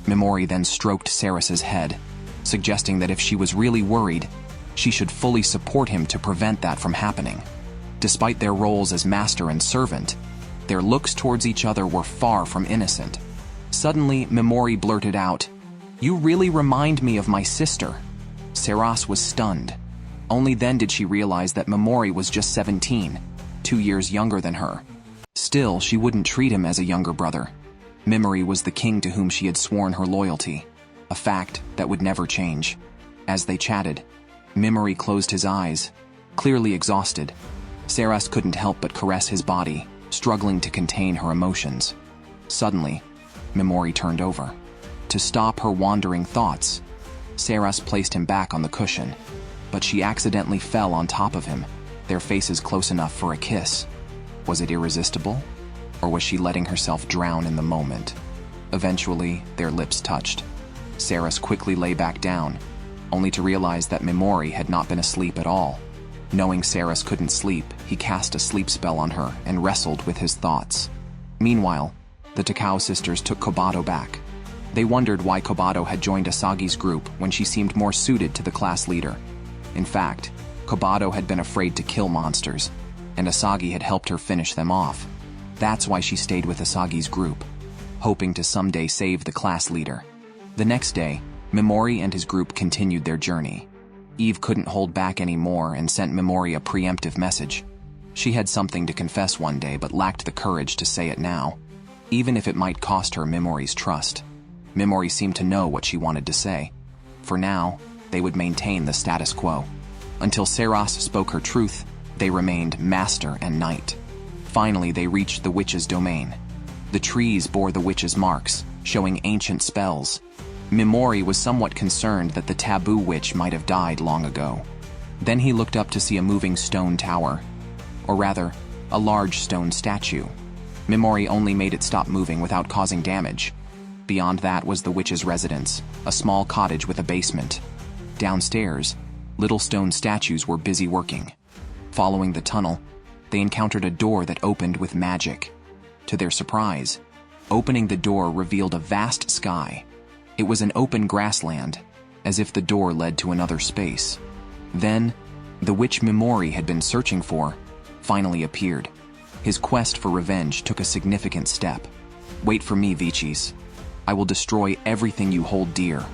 Mimori then stroked Seras's head, suggesting that if she was really worried, she should fully support him to prevent that from happening. Despite their roles as master and servant, their looks towards each other were far from innocent. Suddenly, Mimori blurted out, "You really remind me of my sister." Seras was stunned. Only then did she realize that Mimori was just 17, 2 years younger than her. Still, she wouldn't treat him as a younger brother. Mimori was the king to whom she had sworn her loyalty, a fact that would never change. As they chatted, Mimori closed his eyes, clearly exhausted. Seras couldn't help but caress his body, struggling to contain her emotions. Suddenly, Mimori turned over. To stop her wandering thoughts, Seras placed him back on the cushion, but she accidentally fell on top of him, their faces close enough for a kiss. Was it irresistible? Or was she letting herself drown in the moment? Eventually, their lips touched. Seras quickly lay back down, only to realize that Mimori had not been asleep at all. Knowing Seras couldn't sleep, he cast a sleep spell on her and wrestled with his thoughts. Meanwhile, the Takao sisters took Kobato back. They wondered why Kobato had joined Asagi's group when she seemed more suited to the class leader. In fact, Kobato had been afraid to kill monsters, and Asagi had helped her finish them off. That's why she stayed with Asagi's group, hoping to someday save the class leader. The next day, Mimori and his group continued their journey. Eve couldn't hold back anymore and sent Mimori a preemptive message. She had something to confess one day but lacked the courage to say it now, even if it might cost her Mimori's trust. Mimori seemed to know what she wanted to say. For now, they would maintain the status quo. Until Seras spoke her truth, they remained master and knight. Finally, they reached the witch's domain. The trees bore the witch's marks, showing ancient spells. Mimori was somewhat concerned that the taboo witch might have died long ago. Then he looked up to see a moving stone tower, or rather, a large stone statue. Mimori only made it stop moving without causing damage. Beyond that was the witch's residence, a small cottage with a basement. Downstairs, little stone statues were busy working. Following the tunnel, they encountered a door that opened with magic. To their surprise, opening the door revealed a vast sky. It was an open grassland, as if the door led to another space. Then, the witch Mimori had been searching for finally appeared. His quest for revenge took a significant step. "Wait for me, Vichis. I will destroy everything you hold dear,"